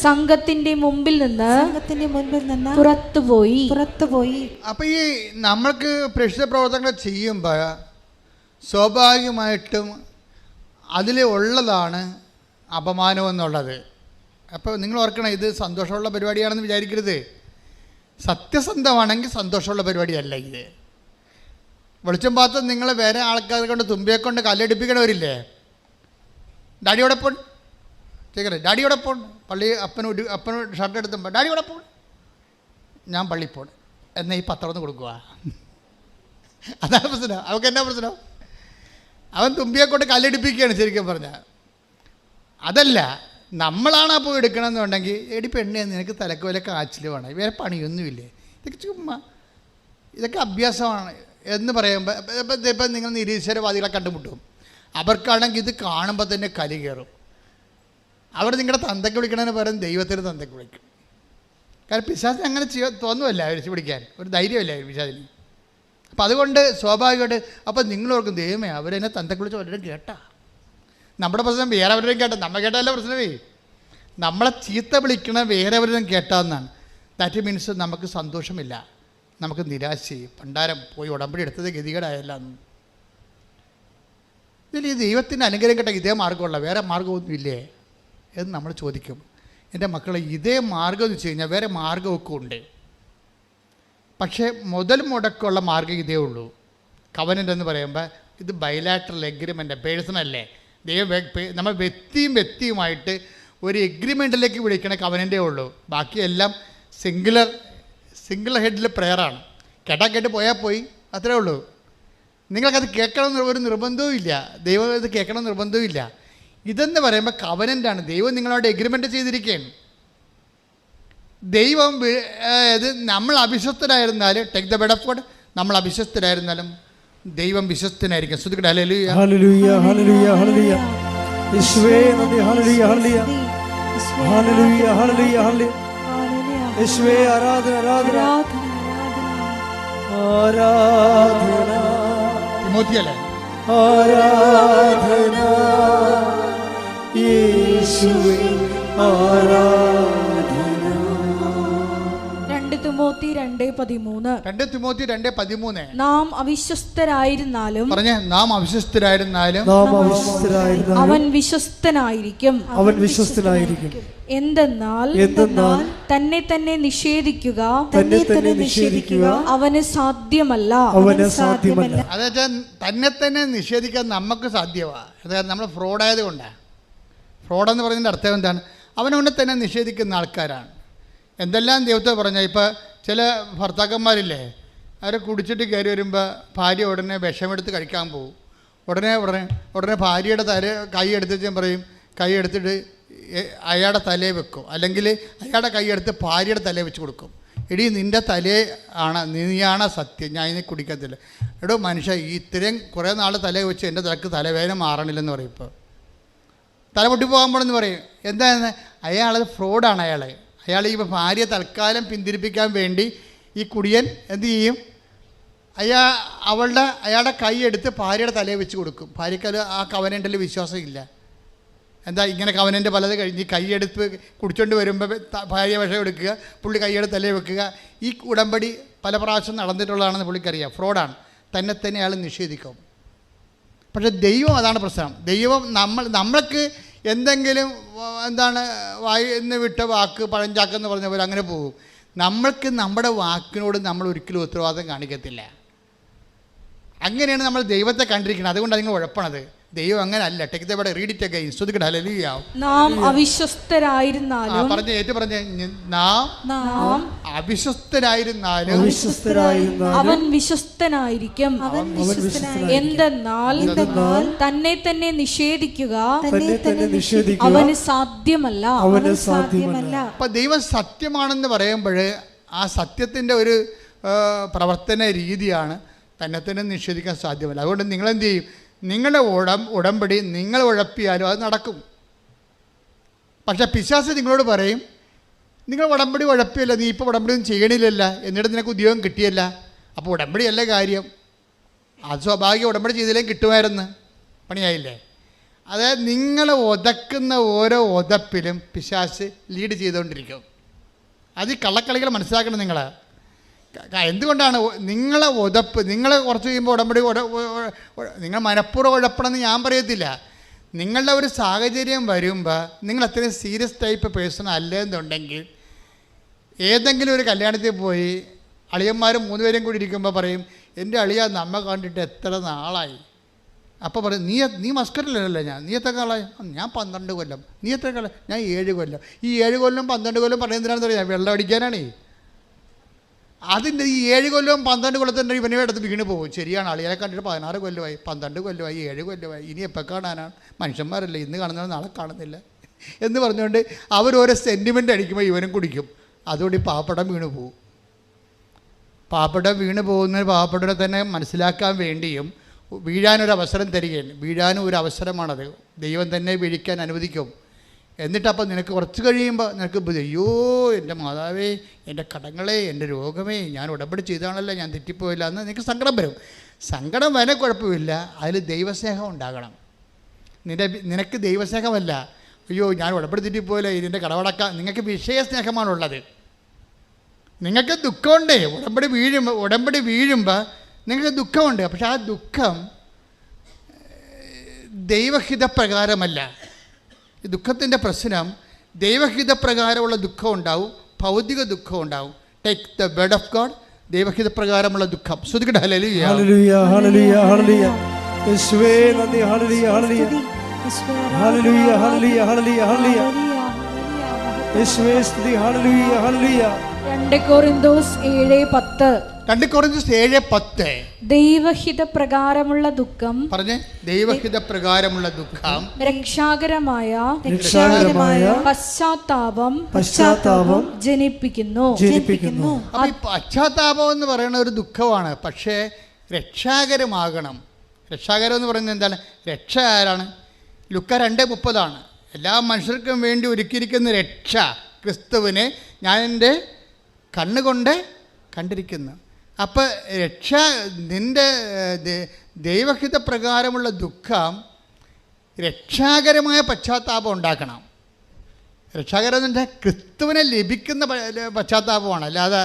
സംഘത്തിന്റെ മുമ്പിൽ നിന്ന് പുറത്തുപോയി. അപ്പൊ ഈ നമ്മൾക്ക് പ്രേക്ഷിത പ്രവർത്തനങ്ങൾ ചെയ്യുമ്പോൾ സ്വാഭാവികമായിട്ടും അതിൽ ഉള്ളതാണ് അപമാനം എന്നുള്ളത്. അപ്പോൾ നിങ്ങൾ ഓർക്കണം, ഇത് സന്തോഷമുള്ള പരിപാടിയാണെന്ന് വിചാരിക്കരുത്. സത്യസന്ധമാണെങ്കിൽ സന്തോഷമുള്ള പരിപാടിയല്ല ഇത്. വെളിച്ചം പാത്ത് നിങ്ങൾ വേറെ ആൾക്കാരെ കൊണ്ട് തുമ്പിയെ കൊണ്ട് കല്ലടിപ്പിക്കണവരില്ലേ? ഡാഡിയോടൊപ്പം കേൾക്കല്ലേ? ഡാഡിയോടെ പോകണം. പള്ളി അപ്പനോട് ഷർട്ട് എടുത്തുമ്പോൾ ഡാഡിയോടെ പോകണം, ഞാൻ പള്ളി പോകണം എന്നാൽ ഈ പത്രം ഒന്ന് കൊടുക്കുക. അതാണ് പ്രശ്നം. അവൾക്ക് എന്നാ പ്രശ്നം? അവൻ തുമ്പിയെ കൊണ്ട് കല്ലെടുപ്പിക്കുകയാണ് ശരിക്കും പറഞ്ഞാൽ. അതല്ല, നമ്മളാണ് ആ പോയി എടുക്കണമെന്നുണ്ടെങ്കിൽ എടി പെണ്ണെ നിനക്ക് തലക്ക് വല്ല കാച്ചിൽ വേണം, വേറെ പണിയൊന്നുമില്ലേ, ഇതൊക്കെ ചുമ്മാ ഇതൊക്കെ അഭ്യാസമാണ് എന്ന് പറയുമ്പോൾ ഇപ്പം നിങ്ങൾ നിരീശ്വരവാദികളെ കണ്ടുമുട്ടും. അവർക്കാണെങ്കിൽ ഇത് കാണുമ്പോൾ തന്നെ കലി കയറും. അവർ നിങ്ങളുടെ തന്തയ്ക്ക് വിളിക്കണതിന് പകരം ദൈവത്തിന് തന്തയ്ക്ക് വിളിക്കും. കാരണം പിശാചിന് അങ്ങനെ തോന്നുമല്ല അവർ പിടിക്കാൻ, ഒരു ധൈര്യമല്ല പിശാചിന്. അപ്പം അതുകൊണ്ട് സ്വാഭാവികമായിട്ട് അപ്പം നിങ്ങളോർക്കും ദൈവമേ അവരെന്നെ തന്തയ്ക്ക് വിളിച്ച് വല്ലവരും കേട്ടാ. നമ്മുടെ പ്രശ്നം വേറെ അവരും കേട്ടാ, നമ്മൾ കേട്ടല്ല പ്രശ്നമേ. നമ്മളെ ചീത്ത വിളിക്കണ വേറെ അവരും കേട്ടാന്നാണ്. ദാറ്റ് മീൻസ് നമുക്ക് സന്തോഷമില്ല, നമുക്ക് നിരാശയും പണ്ടാരം പോയി ഉടമ്പടി എടുത്തത് ഗതികേടായല്ല. ഇതിൽ ഈ ദൈവത്തിൻ്റെ അനുഗ്രഹം കേട്ട ഇതേ മാർഗ്ഗമുള്ള വേറെ മാർഗ്ഗമൊന്നുമില്ലേ എന്ന് നമ്മൾ ചോദിക്കും. എൻ്റെ മക്കളെ, ഇതേ മാർഗ്ഗം എന്ന് വെച്ച് കഴിഞ്ഞാൽ വേറെ മാർഗ്ഗമൊക്കെ ഉണ്ട്. പക്ഷേ മുതൽ മുടക്കമുള്ള മാർഗ്ഗം ഇതേ ഉള്ളൂ. കവനൻ്റ് എന്ന് പറയുമ്പോൾ ഇത് ബൈലാറ്ററൽ എഗ്രിമെൻ്റ്, പേഴ്സണല്ലേ. ദൈവം നമ്മൾ വ്യക്തിയുമായിട്ട് ഒരു എഗ്രിമെൻറ്റിലേക്ക് വിളിക്കണ കവനൻ്റേ ഉള്ളൂ. ബാക്കിയെല്ലാം സിംഗിൾ ഹെഡിൽ പ്രെയറാണ്. കേട്ട് പോയാൽ പോയി, അത്രേ ഉള്ളൂ. നിങ്ങൾക്കത് കേൾക്കണമെന്ന് ഒരു നിർബന്ധവും ഇല്ല, ദൈവം ഇത് കേൾക്കണമെന്ന് നിർബന്ധവും ഇല്ല. ഇതെന്ന് പറയുമ്പോൾ കവനൻ്റാണ്. ദൈവം നിങ്ങളോട് എഗ്രിമെൻ്റ് ചെയ്തിരിക്കുകയാണ്. ദൈവം ഇത് നമ്മൾ അവിശ്വസ്തരായിരുന്നാലും, take the word of God, നമ്മൾ അവിശ്വസ്തരായിരുന്നാലും ദൈവം വിശ്വസ്തനായിരിക്കും. ശ്രദ്ധിക്കട്ടെ. ഹല്ലേലൂയ ഹല്ലേലൂയ ഹല്ലേലൂയ ഹല്ലേലൂയ. യേശുവേ നന്ദി. ഹല്ലേലൂയ ഹല്ലേലൂയ ഹല്ലേലൂയ ഹല്ലേലൂയ ഹല്ലേലൂയ. യേശുവേ ആരാധന ആരാധന ആരാധന. തിമോത്തിയല്ലേ? ആരാധന യേശുവേ ആരാധന. 2 തിമോത്തി 2:13. 2 തിമോത്തി 2:13. നാം അവിശ്വസ്തരായിരുന്നാലും പറഞ്ഞേ, നാം അവിശ്വസ്തരായിരുന്നാലും അവൻ വിശ്വസ്തനായിരിക്കും. അവൻ വിശ്വസ്തനായിരിക്കും. എന്തെന്നാൽ തന്നെ തന്നെ നിഷേധിക്കുക അവന് സാധ്യമല്ല. അതായത് തന്നെ നിഷേധിക്കാൻ നമുക്ക് സാധ്യമാണ്. അതായത് നമ്മൾ ഫ്രോഡായത് കൊണ്ടാണ്. ഫ്രോഡെന്ന് പറയുന്നതിൻ്റെ അർത്ഥം എന്താണ്? അവനവനെ തന്നെ നിഷേധിക്കുന്ന ആൾക്കാരാണ്. എന്തെല്ലാം ദൈവത്തെ പറഞ്ഞാൽ, ഇപ്പോൾ ചില ഭർത്താക്കന്മാരില്ലേ, അവർ കുടിച്ചിട്ട് കയറി വരുമ്പോൾ ഭാര്യ ഉടനെ വിഷമെടുത്ത് കഴിക്കാൻ പോകും. ഉടനെ ഭാര്യയുടെ കൈ എടുത്തിട്ട് പറയും, കൈ എടുത്തിട്ട് അയാളുടെ തലയെ വെക്കും, അല്ലെങ്കിൽ അയാളുടെ കൈ എടുത്ത് ഭാര്യയുടെ തലയെ വെച്ച് കൊടുക്കും. എടീ നിൻ്റെ തലേ ആണ്, നീയാണ് സത്യം, ഞാൻ ഇതിനെ കുടിക്കത്തില്ല. എടോ മനുഷ്യ, ഇത്രയും കുറേ നാൾ തലയെ വെച്ച് എൻ്റെ തലക്ക് തലവേദന മാറണില്ലെന്ന് പറയും. ഇപ്പോൾ തല പൊട്ടിപ്പോകാൻ പോണെന്ന് പറയും. എന്താണെന്ന്? അയാളത് ഫ്രോഡാണ്. അയാൾ ഈ ഭാര്യ തൽക്കാലം പിന്തിരിപ്പിക്കാൻ വേണ്ടി ഈ കുടിയൻ എന്ത് ചെയ്യും? അയാളുടെ കൈ എടുത്ത് ഭാര്യയുടെ തലയെ വെച്ച് കൊടുക്കും. ഭാര്യയ്ക്ക് ആ കവനൻ്റിൽ വിശ്വാസം ഇല്ല. എന്താ ഇങ്ങനെ കവനൻ്റ് പലത് കഴിഞ്ഞ് കൈയെടുത്ത് കുടിച്ചോണ്ട് വരുമ്പോൾ ഭാര്യ വിഷം എടുക്കുക, പുള്ളി കൈയെടുത്ത് തലയെ വെക്കുക. ഈ ഉടമ്പടി പല പ്രാവശ്യം നടന്നിട്ടുള്ളതാണെന്ന് പുള്ളിക്കറിയാം. ഫ്രോഡാണ്. തന്നെ അയാൾ നിഷേധിക്കും. പക്ഷേ ദൈവം അതാണ് പ്രശ്നം. ദൈവം നമ്മൾക്ക് എന്തെങ്കിലും വായിന്ന് വിട്ട വാക്ക് പഴഞ്ചാക്കെന്ന് പറഞ്ഞ പോലെ അങ്ങനെ പോകും. നമ്മൾക്ക് നമ്മുടെ വാക്കിനോട് നമ്മൾ ഒരിക്കലും ഉത്തരവാദിത്തം കാണിക്കത്തില്ല. അങ്ങനെയാണ് നമ്മൾ ദൈവത്തെ കണ്ടിരിക്കുന്നത്. അതുകൊണ്ടാണ് നിങ്ങൾ ഉഴപ്പണത്. ദൈവം അങ്ങനെ അല്ല. Take the word, read it again. ശ്രദ്ധിക്കട്ടെ. ഹല്ലേലൂയ. നാം അവിശ്വസ്തരായിരുന്നാലും നാം അവിശ്വസ്തരായിരുന്നാലും അവൻ വിശ്വസ്തനായിരിക്കും. എന്തെന്നാൽ തന്നെ തന്നെ നിഷേധിക്കുക അവന് സാധ്യമല്ല. അപ്പൊ ദൈവം സത്യമാണെന്ന് പറയുമ്പോൾ ആ സത്യത്തിൻ്റെ ഒരു പ്രവർത്തന രീതിയാണ് തന്നെ നിഷേധിക്കാൻ സാധ്യമല്ല. അതുകൊണ്ട് നിങ്ങളെന്ത് ചെയ്യും? നിങ്ങളുടെ ഉടമ്പടി നിങ്ങൾ ഉഴപ്പിയാലും അത് നടക്കും. പക്ഷേ പിശാച് നിങ്ങളോട് പറയും, നിങ്ങൾ ഉടമ്പടി ഉഴപ്പിയല്ല, നീ ഇപ്പോൾ ഉടമ്പടി ഒന്നും ചെയ്യണില്ലല്ല, എന്നിട്ട് നിനക്ക് ഉദ്യോഗം കിട്ടിയല്ല, അപ്പോൾ ഉടമ്പടിയല്ല കാര്യം. അത് സ്വാഭാവിക ഉടമ്പടി ചെയ്തില്ലെങ്കിൽ കിട്ടുമായിരുന്നു, പണിയായില്ലേ? അതായത് നിങ്ങളെ ഉതക്കുന്ന ഓരോ ഉതപ്പിലും പിശാച് ലീഡ് ചെയ്തുകൊണ്ടിരിക്കും. അത് ഈ കള്ളക്കളികൾ മനസ്സിലാക്കണം നിങ്ങൾ. എന്തുകൊണ്ടാണ് നിങ്ങളെ ഉതപ്പ്? നിങ്ങളെ കുറച്ച് കഴിയുമ്പോൾ ഉടമ്പടി നിങ്ങൾ മനഃപൂർവ്വം ഉഴപ്പണമെന്ന് ഞാൻ പറയത്തില്ല. നിങ്ങളുടെ ഒരു സാഹചര്യം വരുമ്പോൾ നിങ്ങൾ അത്രയും സീരിയസ് ടൈപ്പ് പേഴ്സൺ അല്ലെന്നുണ്ടെങ്കിൽ ഏതെങ്കിലും ഒരു കല്യാണത്തിൽ പോയി അളിയന്മാരും 3 പേരും കൂടി ഇരിക്കുമ്പോൾ പറയും, എൻ്റെ അളിയ നമ്മ കണ്ടിട്ട് എത്ര നാളായി, അപ്പോൾ പറയും നീ മസ്കറ്റിലല്ലേ നീ എത്ര കാലമായി? ഞാൻ 12 കൊല്ലം. നീ എത്ര കാലം? ഞാൻ 7 കൊല്ലം. ഈ 7 കൊല്ലം 12 കൊല്ലം പറയുന്നതിനാണെന്ന് അറിയാം, വെള്ളം അടിക്കാനാണേ. അതിൻ്റെ ഈ 7 കൊല്ലവും 12 കൊല്ലത്തിൻ്റെ ഇവനെ എടുത്ത് വീണ് പോകും. ശരിയാണ്, ആളുകളെ കണ്ടിട്ട് 16 കൊല്ലമായി, 12 കൊല്ലമായി, 7 കൊല്ലമായി, ഇനി എപ്പോൾ കാണാനാണ്? മനുഷ്യന്മാരല്ലേ, ഇന്ന് കാണുന്നത് നാളെ കാണുന്നില്ല എന്ന് പറഞ്ഞുകൊണ്ട് അവരോരോ സെൻറ്റിമെൻ്റ് അടിക്കുമ്പോൾ ഇവനും കുടിക്കും. അതുകൊണ്ട് ഈ പാപ്പടം വീണ് പോകും. പാപ്പടം വീണ് പോകുന്നതിന് പാപ്പടനെ തന്നെ മനസ്സിലാക്കാൻ വേണ്ടിയും വീഴാനൊരവസരം തരികയാണ്. വീഴാനും ഒരു അവസരമാണത്. ദൈവം തന്നെ വീഴിക്കാൻ അനുവദിക്കും. എന്നിട്ടപ്പം നിനക്ക് കുറച്ച് കഴിയുമ്പോൾ നിനക്ക് അയ്യോ എൻ്റെ മാതാവേ, എൻ്റെ കടങ്ങളെ, എൻ്റെ രോഗമേ, ഞാൻ ഉടമ്പടി ചെയ്താണല്ലോ, ഞാൻ തെറ്റിപ്പോയില്ല എന്ന് നിനക്ക് സങ്കടം വരും. സങ്കടം വരെ കുഴപ്പമില്ല, അതിൽ ദൈവസ്നേഹം ഉണ്ടാകണം. നിനക്ക് ദൈവസ്നേഹമല്ല, അയ്യോ ഞാൻ ഉടമ്പടി തെറ്റിപ്പോയില്ല, ഇതിൻ്റെ കടവടക്കാം. നിങ്ങൾക്ക് വിഷയസ്നേഹമാണുള്ളത്. നിങ്ങൾക്ക് ദുഃഖമുണ്ട്. ഉടമ്പടി വീഴുമ്പോൾ നിങ്ങൾക്ക് ദുഃഖമുണ്ട്. പക്ഷെ ആ ദുഃഖം ദൈവഹിതപ്രകാരമല്ല. ഈ ദുഃഖത്തിൻ്റെ പ്രശ്നം ദൈവഹിതപ്രകാരമുള്ള ദുഃഖം ഉണ്ടാവും, ഭൗതിക ദുഃഖം ഉണ്ടാവും. Take the word of God, ദൈവഹിതപ്രകാരമുള്ള ദുഃഖം. ശ്രുതിക്കട്ടെ ഹല്ലേലൂയ ഹല്ലേലൂയ ഹല്ലേലൂയ ഹല്ലേലൂയ. യേശുവേ നന്ദി. ഹല്ലേലൂയ ഹല്ലേലൂയ ഹല്ലേലൂയ ഹല്ലേലൂയ ഹല്ലേലൂയ ഹല്ലേലൂയ. യേശുവേ സ്തുതി. ഹല്ലേലൂയ ഹല്ലേലൂയ. 2 കൊരിന്തോസ് 7:10. 2 കൊരിന്തോസ് 7:10. ദൈവഹിത പ്രകാരമുള്ള ദുഃഖം പറഞ്ഞേ, ദൈവഹിത പ്രകാരമുള്ള ദുഃഖം രക്ഷാകരമായ പശ്ചാത്താപം ജനിപ്പിക്കുന്നു. അപ്പോൾ ഈ പശ്ചാത്താപം എന്ന് പറയുന്ന ഒരു ദുഃഖമാണ്, പക്ഷേ രക്ഷാകരമാകണം. രക്ഷാകരം എന്ന് പറയുന്നത് എന്താണ്? രക്ഷ ആരാണ്? ലുക്ക 2:30 എല്ലാ മനുഷ്യർക്കും വേണ്ടി ഒരുക്കിയിരിക്കുന്ന രക്ഷ ക്രിസ്തുവിനെ ഞാൻ എൻ്റെ കണ്ണുകൊണ്ട് കണ്ടിരിക്കുന്നു. അപ്പോൾ രക്ഷ നിൻ്റെ ദൈവഹിത പ്രകാരമുള്ള ദുഃഖം രക്ഷാകരമായ പശ്ചാത്താപം ഉണ്ടാക്കണം. രക്ഷാകരം എന്ന് വെച്ചാൽ ക്രിസ്തുവിനെ ലഭിക്കുന്ന പശ്ചാത്താപമാണ്, അല്ലാതെ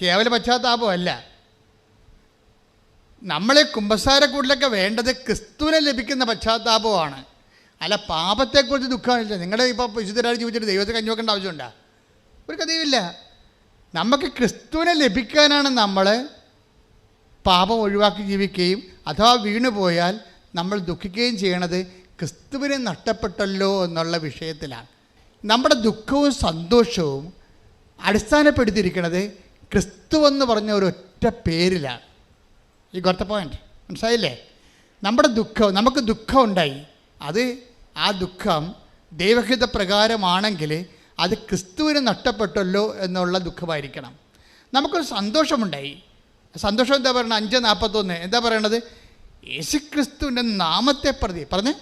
കേവല പശ്ചാത്താപമല്ല. നമ്മളെ കുമ്പസാരക്കൂട്ടിലൊക്കെ വേണ്ടത് ക്രിസ്തുവിനെ ലഭിക്കുന്ന പശ്ചാത്താപമാണ്, അല്ല പാപത്തെക്കുറിച്ച് ദുഃഖമില്ല. നിങ്ങളുടെ ഇപ്പോൾ വിശുദ്ധരായി ജീവിച്ചിട്ട് ദൈവത്തെ കഞ്ഞി വെക്കേണ്ട ആവശ്യമുണ്ടോ? ഒരു കഥയുമില്ല. നമുക്ക് ക്രിസ്തുവിനെ ലഭിക്കാനാണ് നമ്മൾ പാപം ഒഴിവാക്കി ജീവിക്കുകയും അഥവാ വീണുപോയാൽ നമ്മൾ ദുഃഖിക്കുകയും ചെയ്യണത് ക്രിസ്തുവിനെ നഷ്ടപ്പെട്ടല്ലോ എന്നുള്ള വിഷയത്തിലാണ്. നമ്മുടെ ദുഃഖവും സന്തോഷവും അടിസ്ഥാനപ്പെടുത്തിയിരിക്കുന്നത് ക്രിസ്തു എന്ന് പറഞ്ഞ ഒരൊറ്റ പേരിലാണ്. ഈ ഗോട്ട് ദ പോയിന്റ്, മനസ്സിലായില്ലേ? നമുക്ക് ദുഃഖം ഉണ്ടായി, ആ ദുഃഖം ദൈവഹിത പ്രകാരമാണെങ്കിൽ അത് ക്രിസ്തുവിന് നഷ്ടപ്പെട്ടല്ലോ എന്നുള്ള ദുഃഖമായിരിക്കണം. നമുക്കൊരു സന്തോഷമുണ്ടായി. സന്തോഷം എന്താ പറയുന്നത്? 5:41 എന്താ പറയണത്? യേശുക്രിസ്തുവിൻ്റെ നാമത്തെ പ്രതി പറഞ്ഞേ,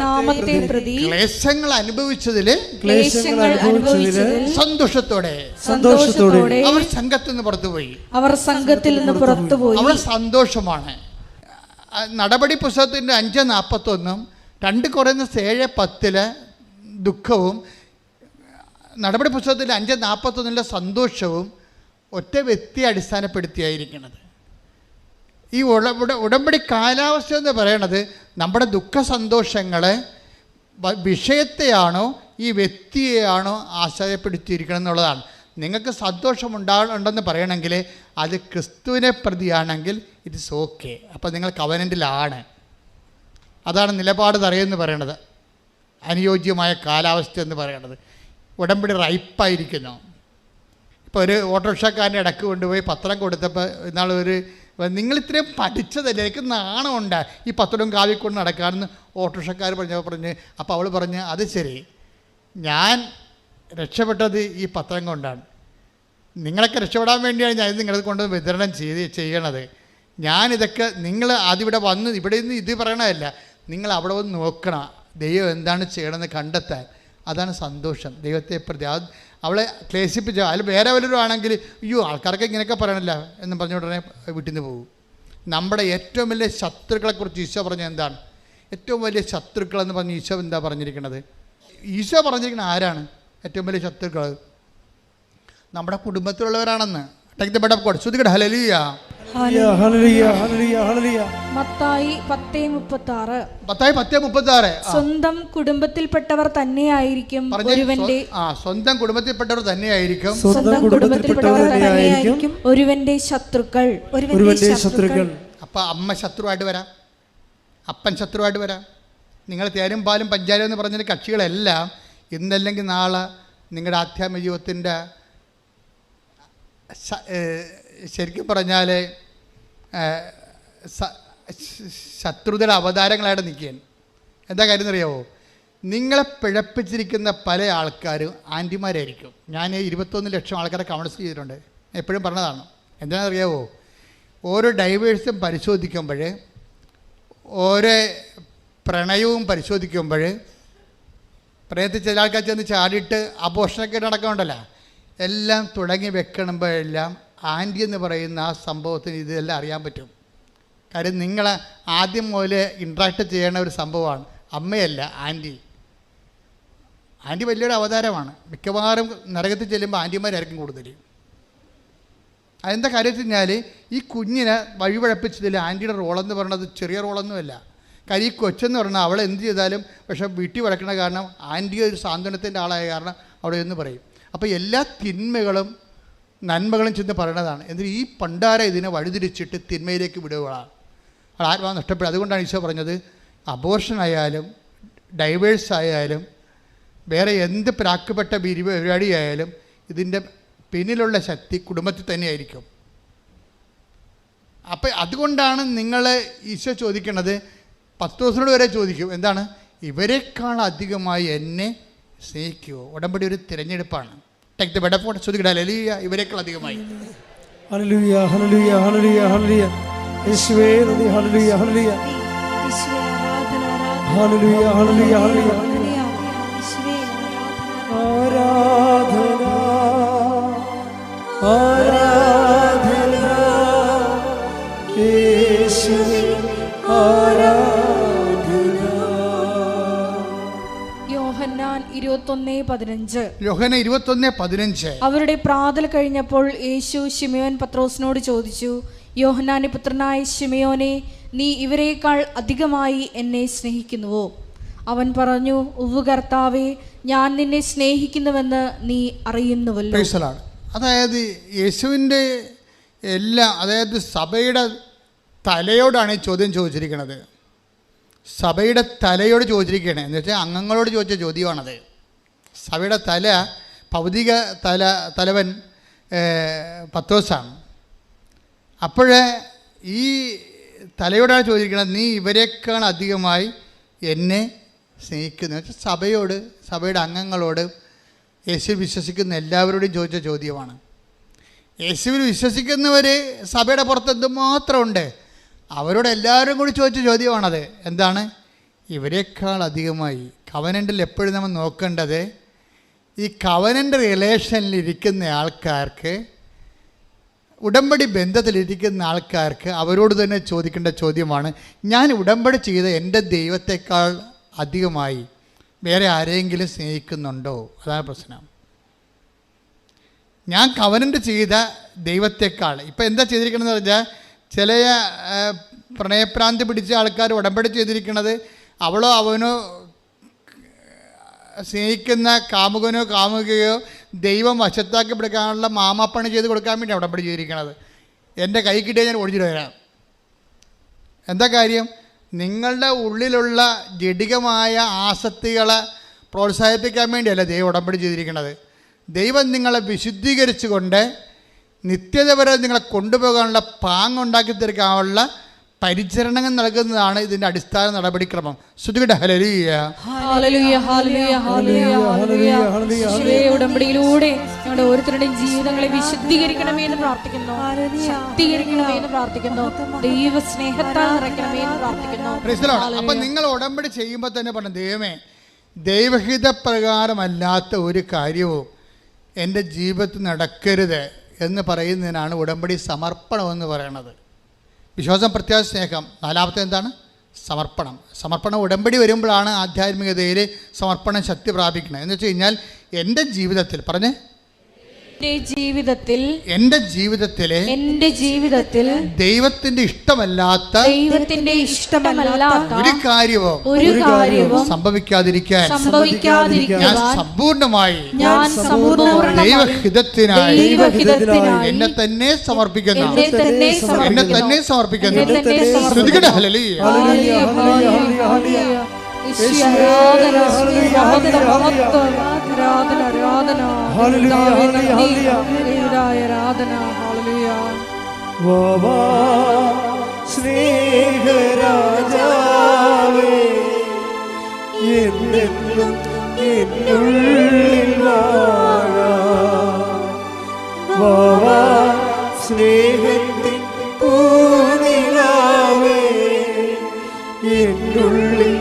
നാമത്തെ പ്രതി ക്ലേശങ്ങൾ അനുഭവിച്ചതിൽ സന്തോഷത്തോടെ അവർ സംഘത്തിൽ നിന്ന് പുറത്തുപോയി. അവിടെ സന്തോഷമാണ്. നടപടി പുസ്തകത്തിൻ്റെ 5:41 2 കൊരിന്തോസ് 7:10 ദുഃഖവും നടപടി പുസ്തകത്തിലെ 5:41 സന്തോഷവും ഒറ്റ വ്യക്തിയെ അടിസ്ഥാനപ്പെടുത്തിയായിരിക്കുന്നത്. ഈ ഉടമ്പടി കാലാവസ്ഥ എന്ന് പറയണത് നമ്മുടെ ദുഃഖ സന്തോഷങ്ങളെ വിഷയത്തെയാണോ ഈ വ്യക്തിയെയാണോ ആശ്രയപ്പെടുത്തിയിരിക്കണം എന്നുള്ളതാണ്. നിങ്ങൾക്ക് സന്തോഷമുണ്ടെന്ന് പറയണമെങ്കിൽ അത് ക്രിസ്തുവിനെ പ്രതിയാണെങ്കിൽ ഇറ്റ് ഇസ് ഓക്കെ. അപ്പോൾ നിങ്ങൾ കവനൻ്റിലാണ്. അതാണ് നിലപാട് തറയെന്ന് പറയണത്, അനുയോജ്യമായ കാലാവസ്ഥ എന്ന് പറയണത്. ഉടമ്പടി റൈപ്പായിരിക്കുന്നു. ഇപ്പോൾ ഒരു ഓട്ടോറിക്ഷക്കാരൻ്റെ ഇടക്ക് കൊണ്ടുപോയി പത്രം കൊടുത്തപ്പോൾ നിങ്ങളിത്രയും പഠിച്ചതല്ലേ, എനിക്ക് നാണമുണ്ട് ഈ പത്രവും കാവിക്കൊണ്ട് നടക്കാമെന്ന് ഓട്ടോറിക്ഷക്കാർ പറഞ്ഞ്. അപ്പോൾ അവൾ പറഞ്ഞ്, അത് ശരി, ഞാൻ രക്ഷപ്പെട്ടത് ഈ പത്രം കൊണ്ടാണ്, നിങ്ങളൊക്കെ രക്ഷപ്പെടാൻ വേണ്ടിയാണ് ഞാൻ നിങ്ങളത് കൊണ്ട് വിതരണം ചെയ്യണത്. ഞാനിതൊക്കെ നിങ്ങൾ അതിവിടെ വന്ന് ഇവിടെ നിന്ന് ഇത് പറയണതല്ല, നിങ്ങൾ അവിടെ വന്ന് നോക്കണം, ദൈവം എന്താണ് ചെയ്യണമെന്ന് കണ്ടെത്താൻ. അതാണ് സന്തോഷം ദൈവത്തെ പ്രതി. അവളെ ക്ലേശിപ്പിച്ച അതിൽ വേറെ വല്ലവരും ആണെങ്കിൽ അയ്യോ ആൾക്കാർക്ക് ഇങ്ങനെയൊക്കെ പറയണില്ല എന്ന് പറഞ്ഞ ഉടനെ വീട്ടിൽ നിന്ന് പോകും. നമ്മുടെ ഏറ്റവും വലിയ ശത്രുക്കളെക്കുറിച്ച് ഈശോ പറഞ്ഞത് എന്താണ്? ഏറ്റവും വലിയ ശത്രുക്കളെന്ന് പറഞ്ഞ് ഈശോ എന്താ പറഞ്ഞിരിക്കുന്നത്? ഈശോ പറഞ്ഞിരിക്കുന്നത് ആരാണ് ഏറ്റവും വലിയ ശത്രുക്കൾ? നമ്മുടെ കുടുംബത്തിലുള്ളവരാണെന്ന്. Take the word of God. ശ്രുതികട ഹല്ലേലൂയ ഹല്ലേലൂയ ഹല്ലേലൂയ ഹല്ലേലൂയ. മത്തായി 10:36. മത്തായി 10:36. സ്വന്തം കുടുംബത്തിൽപ്പെട്ടവർ തന്നെയായിരിക്കും ഒരുവന്റെ സ്വന്തം കുടുംബത്തിൽപ്പെട്ടവർ തന്നെയായിരിക്കും ഒരുവന്റെ ശത്രുക്കൾ. അമ്മ ശത്രുവായിട്ട് വരാം, അപ്പൻ ശത്രുവായിട്ട് വരാം. നിങ്ങൾ തേരും പാലും പഞ്ചാരം എന്ന് പറഞ്ഞ കക്ഷികളെല്ലാം ഇന്നല്ലെങ്കിൽ നാളെ നിങ്ങളുടെ ആധ്യാത്മിക ജീവിതത്തിൻ്റെ ശരിക്കും പറഞ്ഞാൽ ശത്രുതയുടെ അവതാരങ്ങളായിട്ട് നിൽക്കുകയാണ്. എന്താ കാര്യം എന്നറിയാമോ? നിങ്ങളെ പിഴപ്പിച്ചിരിക്കുന്ന പല ആൾക്കാരും ആൻറ്റിമാരായിരിക്കും. ഞാൻ 21 ലക്ഷം ആൾക്കാരെ കൗൺസിൽ ചെയ്തിട്ടുണ്ട്. എപ്പോഴും പറഞ്ഞതാണ്. എന്താണെന്നറിയാമോ? ഓരോ ഡൈവേഴ്സും പരിശോധിക്കുമ്പോൾ, ഓരോ പ്രണയവും പരിശോധിക്കുമ്പോൾ, പ്രണയത്തിൽ ചില ആൾക്കാർ ചെന്ന് ചാടിയിട്ട് അപോഷണൊക്കെ നടക്കുന്നുണ്ടല്ലോ, എല്ലാം തുടങ്ങി വെക്കണമ്പോഴെല്ലാം ആൻറ്റി എന്ന് പറയുന്ന ആ സംഭവത്തിന് ഇതെല്ലാം അറിയാൻ പറ്റും. കാര്യം നിങ്ങൾ ആദ്യം മുതൽ ഇൻട്രാക്ട് ചെയ്യേണ്ട ഒരു സംഭവമാണ്. അമ്മയല്ല, ആൻറ്റി. ആൻറ്റി വലിയൊരു അവതാരമാണ്. മിക്കവാറും നരകത്തിൽ ചെല്ലുമ്പോൾ ആൻറ്റിമാരായിരിക്കും കൂടുതൽ. അതെന്താ കാര്യം വെച്ച് കഴിഞ്ഞാൽ ഈ കുഞ്ഞിനെ വഴിപഴപ്പിച്ചതിൽ ആൻറ്റിയുടെ റോളെന്ന് പറയുന്നത് ചെറിയ റോളൊന്നുമല്ല. കാര്യം ഈ കൊച്ചെന്ന് പറഞ്ഞാൽ അവൾ എന്ത് ചെയ്താലും പക്ഷേ വീട്ടിൽ വഴക്കണ കാരണം ആൻറ്റി ഒരു സാന്ത്വനത്തിൻ്റെ ആളായ കാരണം അവിടെ എന്ന് പറയും. അപ്പോൾ എല്ലാ തിന്മകളും നന്മകളും ചെന്ന് പറയണതാണ്. എന്നിട്ട് ഈ പണ്ടാര ഇതിനെ വഴിതിരിച്ചിട്ട് തിന്മയിലേക്ക് വിടുകയാണ്. അത് ആത്മാവ് നഷ്ടപ്പെടും. അതുകൊണ്ടാണ് ഈശോ പറഞ്ഞത്, അബോർഷൻ ആയാലും ഡൈവേഴ്സ് ആയാലും വേറെ എന്ത് പ്രാക്കപ്പെട്ട പരിപാടിയായാലും ഇതിൻ്റെ പിന്നിലുള്ള ശക്തി കുടുംബത്തിൽ തന്നെയായിരിക്കും. അപ്പം അതുകൊണ്ടാണ് നിങ്ങൾ ഈശോ ചോദിക്കുന്നത്, പത്രോസിനോട് വരെ ചോദിക്കും, എന്താണ്? ഇവരെക്കാൾ അധികമായി എന്നെ സ്നേഹിക്കുമോ? ഉടമ്പടി ഒരു തിരഞ്ഞെടുപ്പാണ്. ടേക്ക് ദ ബെഡ് ഫോർ ചോദിക്കട്ടെ, ഹല്ലേലൂയ. ഇവരെക്കാൾ അധികമായി. ഹല്ലേലൂയ, ഹല്ലേലൂയ, ഹല്ലേലൂയ, ഹല്ലേലൂയ. യേശുവേ നന്ദി. ഹല്ലേലൂയ, ഹല്ലേലൂയ, ഹല്ലേലൂയ, ഹല്ലേലൂയ, ഹല്ലേലൂയ. ആരാധന, ആരാധന യേശുവേ, ആരാധന. യോഹന്നാൻ 21:15. യോഹന്നാൻ 21:15. അവരുടെ പ്രാതൽ കഴിഞ്ഞപ്പോൾ യേശു ശിമയോൻ പത്രോസിനോട് ചോദിച്ചു, യോഹന്നാന്റെ പുത്രനായ ശിമയോനെ, നീ ഇവരെക്കാൾ അധികമായി എന്നെ സ്നേഹിക്കുന്നുവോ? അവൻ പറഞ്ഞു, ഉവ്വ് കർത്താവേ, ഞാൻ നിന്നെ സ്നേഹിക്കുന്നുവെന്ന് നീ അറിയുന്നുവല്ലോ. അതായത് യേശുവിൻ്റെ എല്ലാ, അതായത് സഭയുടെ തലയോടാണ് ഈ ചോദ്യം ചോദിച്ചിരിക്കുന്നത്. സഭയുടെ തലയോട് ചോദിച്ചിരിക്കുകയാണ്. എന്ന് വെച്ചാൽ അംഗങ്ങളോട് ചോദിച്ച ചോദ്യമാണത്. സഭയുടെ തല, ഭൗതിക തലവൻ പത്രോസാണ്. അപ്പോഴേ ഈ തലയോടാണ് ചോദിച്ചിരിക്കുന്നത്, നീ ഇവരെക്കാൾ അധികമായി എന്നെ സ്നേഹിക്കുന്നു. വെച്ചാൽ സഭയോട്, സഭയുടെ അംഗങ്ങളോട്, യേശു വിശ്വസിക്കുന്ന എല്ലാവരോടും ചോദിച്ച ചോദ്യമാണ്. യേശുവിൽ വിശ്വസിക്കുന്നവർ സഭയുടെ പുറത്ത് എന്തുമാത്രം ഉണ്ട്, അവരോട് എല്ലാവരും കൂടി ചോദിച്ച ചോദ്യമാണത്. എന്താണ്? ഇവരെക്കാൾ അധികമായി. കവനൻ്റിൽ എപ്പോഴും നമ്മൾ നോക്കേണ്ടത്, ഈ കവനൻ്റ് റിലേഷനിലിരിക്കുന്ന ആൾക്കാർക്ക്, ഉടമ്പടി ബന്ധത്തിലിരിക്കുന്ന ആൾക്കാർക്ക് അവരോട് തന്നെ ചോദിക്കേണ്ട ചോദ്യമാണ്, ഞാൻ ഉടമ്പടി ചെയ്ത എൻ്റെ ദൈവത്തെക്കാൾ അധികമായി വേറെ ആരെങ്കിലും സ്നേഹിക്കുന്നുണ്ടോ? അതാണ് പ്രശ്നം. ഞാൻ കവനൻ്റ് ചെയ്ത ദൈവത്തെക്കാൾ, ഇപ്പം എന്താ ചെയ്തിരിക്കണമെന്ന് പറഞ്ഞാൽ, ചില പ്രണയപ്രാന്തി പിടിച്ച ആൾക്കാർ ഉടമ്പടി ചെയ്തിരിക്കുന്നത് അവളോ അവനോ സ്നേഹിക്കുന്ന കാമുകനോ കാമുകയോ ദൈവം വശത്താക്കി പിടിക്കാനുള്ള മാമാപ്പണി ചെയ്ത് കൊടുക്കാൻ വേണ്ടി ഉടമ്പടി ചെയ്തിരിക്കുന്നത്. എൻ്റെ കൈ കിട്ടിയാൽ ഞാൻ ഓടിച്ചിട്ട് വരാം. എന്താ കാര്യം? നിങ്ങളുടെ ഉള്ളിലുള്ള ജഡികമായ ആസക്തികളെ പ്രോത്സാഹിപ്പിക്കാൻ വേണ്ടിയല്ല ദൈവം ഉടമ്പടി ചെയ്തിരിക്കുന്നത്. ദൈവം നിങ്ങളെ വിശുദ്ധീകരിച്ചുകൊണ്ട് നിത്യത വരെ നിങ്ങളെ കൊണ്ടുപോകാനുള്ള പാങ്ങുണ്ടാക്കി തീർക്കാനുള്ള പരിചരണങ്ങൾ നൽകുന്നതാണ് ഇതിൻ്റെ അടിസ്ഥാന നടപടിക്രമം. ശ്രുതികട്ടെ, ഹല്ലേലൂയ, ഹല്ലേലൂയ, ഹല്ലേലൂയ, ഹല്ലേലൂയ, ഹല്ലേലൂയ. യേശുവേ, ഉടമ്പടിയിലൂടെ ഞങ്ങളുടെ ഓരോരുത്തരുടെയും ജീവിതങ്ങളെ വിശുദ്ധീകരിക്കണമേ എന്ന് പ്രാർത്ഥിക്കുന്നു, ശക്തീകരിക്കണമേ എന്ന് പ്രാർത്ഥിക്കുന്നു, ദൈവ സ്നേഹത്താൽ നിറയ്ക്കണമേ എന്ന് പ്രാർത്ഥിക്കുന്നു. അപ്പം നിങ്ങൾ ഉടമ്പടി ചെയ്യുമ്പോൾ തന്നെ പറഞ്ഞു, ദൈവമേ, ദൈവഹിതപ്രകാരമല്ലാത്ത ഒരു കാര്യവും എൻ്റെ ജീവിതത്തിൽ നടക്കരുത് എന്ന് പറയുന്നതിനാണ് ഉടമ്പടി സമർപ്പണം എന്ന് പറയുന്നത്. വിശ്വാസം, പ്രത്യാശ, സ്നേഹം. നാലാമത്തെ എന്താണ്? സമർപ്പണം. സമർപ്പണം ഉടമ്പടി വരുമ്പോഴാണ് ആധ്യാത്മികതയിൽ സമർപ്പണം ശക്തി പ്രാപിക്കുന്നത്. എന്ന് വെച്ച് കഴിഞ്ഞാൽ എൻ്റെ ജീവിതത്തിൽ, പറഞ്ഞേ, എന്റെ ജീവിതത്തിലെ ദൈവത്തിന്റെ ഇഷ്ടമല്ലാത്ത ഒരു കാര്യവും സംഭവിക്കാതിരിക്കാൻ ഞാൻ സമ്പൂർണമായി ദൈവഹിതത്തിനായി എന്നെ തന്നെ സമർപ്പിക്കുന്നു. ശ്രുതികട ഹല്ലേലൂയ. സ്നേഹരാജാവേ എന്നെന്നും എന്നുള്ളിൽ വാഴാം. സ്നേഹത്തിൻ പൂനിലാവേ എന്നുള്ളിൽ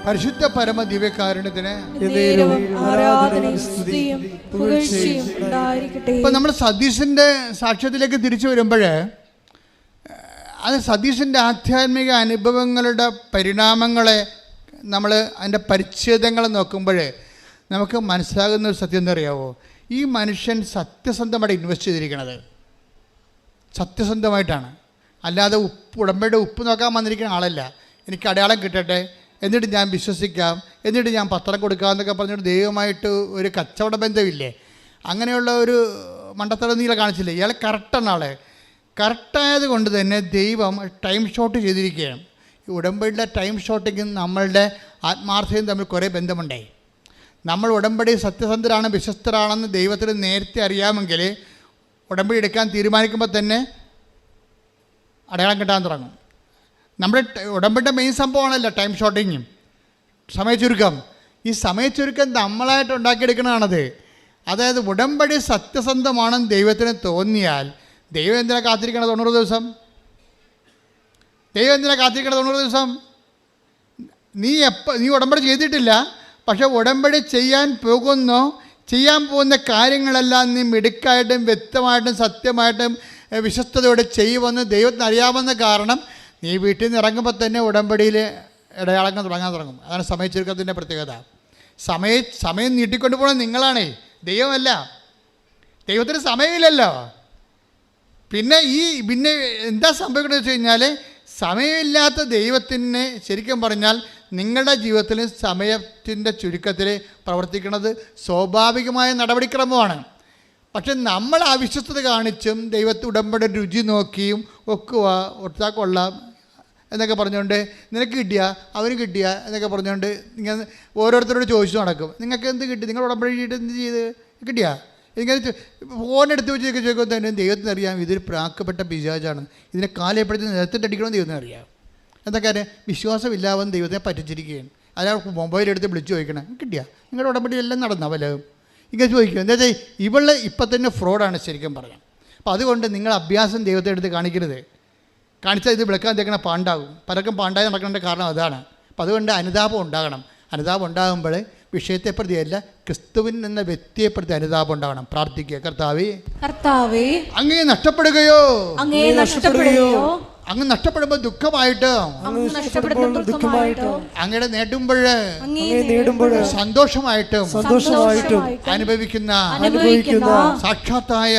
പരിശുദ്ധ പരമ ദിവ്യകാരുണ്യത്തിന് ഇപ്പൊ നമ്മൾ സതീശന്റെ സാക്ഷ്യത്തിലേക്ക് തിരിച്ചു വരുമ്പോഴേ അത് സതീശന്റെ ആധ്യാത്മിക അനുഭവങ്ങളുടെ പരിണാമങ്ങളെ നമ്മൾ അതിൻ്റെ പരിച്ഛേദങ്ങൾ നോക്കുമ്പോൾ നമുക്ക് മനസ്സിലാകുന്ന ഒരു സത്യം എന്താ അറിയാവോ? ഈ മനുഷ്യൻ സത്യസന്ധമായിട്ട് ഇൻവെസ്റ്റ് ചെയ്തിരിക്കുന്നത് സത്യസന്ധമായിട്ടാണ്. അല്ലാതെ ഉടമ്പയുടെ ഉപ്പ് നോക്കാൻ വന്നിരിക്കുന്ന ആളല്ല. എനിക്ക് അടയാളം കിട്ടട്ടെ, എന്നിട്ട് ഞാൻ വിശ്വസിക്കാം, എന്നിട്ട് ഞാൻ പത്രം കൊടുക്കാം എന്നൊക്കെ പറഞ്ഞിട്ട് ദൈവമായിട്ട് ഒരു കച്ചവട ബന്ധമില്ലേ? അങ്ങനെയുള്ള ഒരു മണ്ടത്തരം നീല കാണിച്ചില്ലേ? ഇയാൾ കറക്റ്റാണ്. ആളെ കറക്റ്റായത് കൊണ്ട് തന്നെ ദൈവം ടൈം ഷോട്ട് ചെയ്തിരിക്കുകയാണ്. ഈ ഉടമ്പടിയുടെ ടൈം ഷോട്ടിങ്ങും നമ്മളുടെ ആത്മാർത്ഥതയും തമ്മിൽ കുറേ ബന്ധമുണ്ടായി. നമ്മൾ ഉടമ്പടി സത്യസന്ധരാണ്, വിശ്വസ്തരാണെന്ന് ദൈവത്തിന് നേരത്തെ അറിയാമെങ്കിൽ ഉടമ്പടി എടുക്കാൻ തീരുമാനിക്കുമ്പോൾ തന്നെ അടയാളം കിട്ടാൻ തുടങ്ങും. നമ്മുടെ ഉടമ്പടിയുടെ മെയിൻ സംഭവമാണല്ലോ ടൈം ഷോട്ടിങ്ങും സമയച്ചുരുക്കം. ഈ സമയച്ചുരുക്കം നമ്മളായിട്ട് ഉണ്ടാക്കിയെടുക്കണതാണത്. അതായത് ഉടമ്പടി സത്യസന്ധമാണെന്ന് ദൈവത്തിന് തോന്നിയാൽ ദൈവം എന്തിനാ കാത്തിരിക്കണം 90 ദിവസം? ദൈവം എന്തിനാ കാത്തിരിക്കണം 90 ദിവസം? നീ ഉടമ്പടി ചെയ്തിട്ടില്ല, പക്ഷെ ഉടമ്പടി ചെയ്യാൻ പോകുന്ന കാര്യങ്ങളെല്ലാം നീ മിടുക്കായിട്ടും വ്യക്തമായിട്ടും സത്യമായിട്ടും വിശ്വസ്തയോടെ ചെയ്യുമെന്ന് ദൈവത്തിന് അറിയാമെന്ന കാരണം നീ വീട്ടിൽ നിന്ന് ഇറങ്ങുമ്പോൾ തന്നെ ഉടമ്പടിയിൽ ഇടയാളങ്ങൾ തുടങ്ങാൻ തുടങ്ങും. അതാണ് സമയച്ചുരുക്കത്തിൻ്റെ പ്രത്യേകത. സമയം നീട്ടിക്കൊണ്ടു പോകണം നിങ്ങളാണേ, ദൈവമല്ല. ദൈവത്തിന് സമയമില്ലല്ലോ. പിന്നെ എന്താ സംഭവിക്കണമെന്ന് വെച്ച് കഴിഞ്ഞാൽ സമയമില്ലാത്ത ദൈവത്തിന് ശരിക്കും പറഞ്ഞാൽ നിങ്ങളുടെ ജീവിതത്തിൽ സമയത്തിൻ്റെ ചുരുക്കത്തിൽ പ്രവർത്തിക്കുന്നത് സ്വാഭാവികമായ നടപടിക്രമമാണ്. പക്ഷെ നമ്മൾ അവിശ്വസ്തത കാണിച്ചും ദൈവത്തെ ഉടമ്പടി രുചി നോക്കിയും ഒക്കുക ഒട്ടാ കൊള്ളാം എന്നൊക്കെ പറഞ്ഞുകൊണ്ട് നിനക്ക് കിട്ടിയ അവന് കിട്ടിയ എന്നൊക്കെ പറഞ്ഞുകൊണ്ട് ഇങ്ങനെ ഓരോരുത്തരോട് ചോദിച്ചു നടക്കും. നിങ്ങൾക്ക് എന്ത് കിട്ടി? നിങ്ങൾ ഉടമ്പടി എന്ത് ചെയ്ത് കിട്ടിയാ? ഇങ്ങനെ ഫോണെടുത്ത് വെച്ച് ചോദിക്കുമ്പോൾ തന്നെ ദൈവത്തിന് അറിയാം ഇതൊരു പ്രാക്കപ്പെട്ട പിശാചാണ്, ഇതിനെ കാലെപ്പോഴത്തേക്ക് നിലത്തിട്ടടിക്കണമെന്ന് ദൈവത്തിന് അറിയാം. എന്താ കാര്യം? വിശ്വാസമില്ലാവെന്ന് ദൈവത്തെ പറ്റിച്ചിരിക്കുകയാണ്. അയാൾ മൊബൈലെടുത്ത് വിളിച്ച് ചോദിക്കണം കിട്ടിയാ? നിങ്ങളുടെ ഉടമ്പടി എല്ലാം നടന്നവല്ലോ ഇങ്ങനെ ചോദിക്കുക. എന്താ വെച്ചാൽ ഇവള് ഇപ്പം തന്നെ ഫ്രോഡാണ് ശരിക്കും പറയാം. അപ്പോൾ അതുകൊണ്ട് നിങ്ങൾ അഭ്യാസം ദൈവത്തെ എടുത്ത് കാണിച്ചാൽ ഇത് വിളക്കാൻ തേക്കണ പാണ്ടാകും. പലർക്കും പാണ്ടായി നടക്കേണ്ട കാരണം അതാണ്. അപ്പോൾ അതുകൊണ്ട് അനുതാപം ഉണ്ടാകണം. അനുതാപം ഉണ്ടാകുമ്പോൾ വിഷയത്തെ പ്രതിയല്ല, ക്രിസ്തുവിൻ എന്ന വ്യക്തിയെ പ്രതി അനുതാപം ഉണ്ടാകണം. പ്രാർത്ഥിക്കുക, കർത്താവേ അങ്ങേ നഷ്ടപ്പെടുകയോ അങ്ങ് നഷ്ടപ്പെടുമ്പോൾ ദുഃഖമായിട്ട് അങ്ങയുടെ നേടുമ്പോൾ സന്തോഷമായിട്ടും അനുഭവിക്കുന്ന സാക്ഷാത്തായ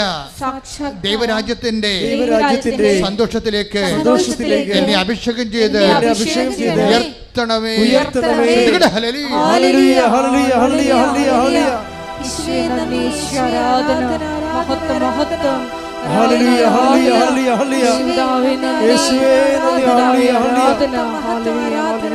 ദൈവരാജ്യത്തിന്റെ സന്തോഷത്തിലേക്ക് എന്നെ അഭിഷേകം ചെയ്ത് ഉയർത്തണമേ. ഹല്ലേലൂയ ഹല്ലേലൂയ ഹല്ലേലൂയ ഹല്ലേലൂയ യേശുവേ നന്ദി ഹല്ലേലൂയ ഹല്ലേലൂയ.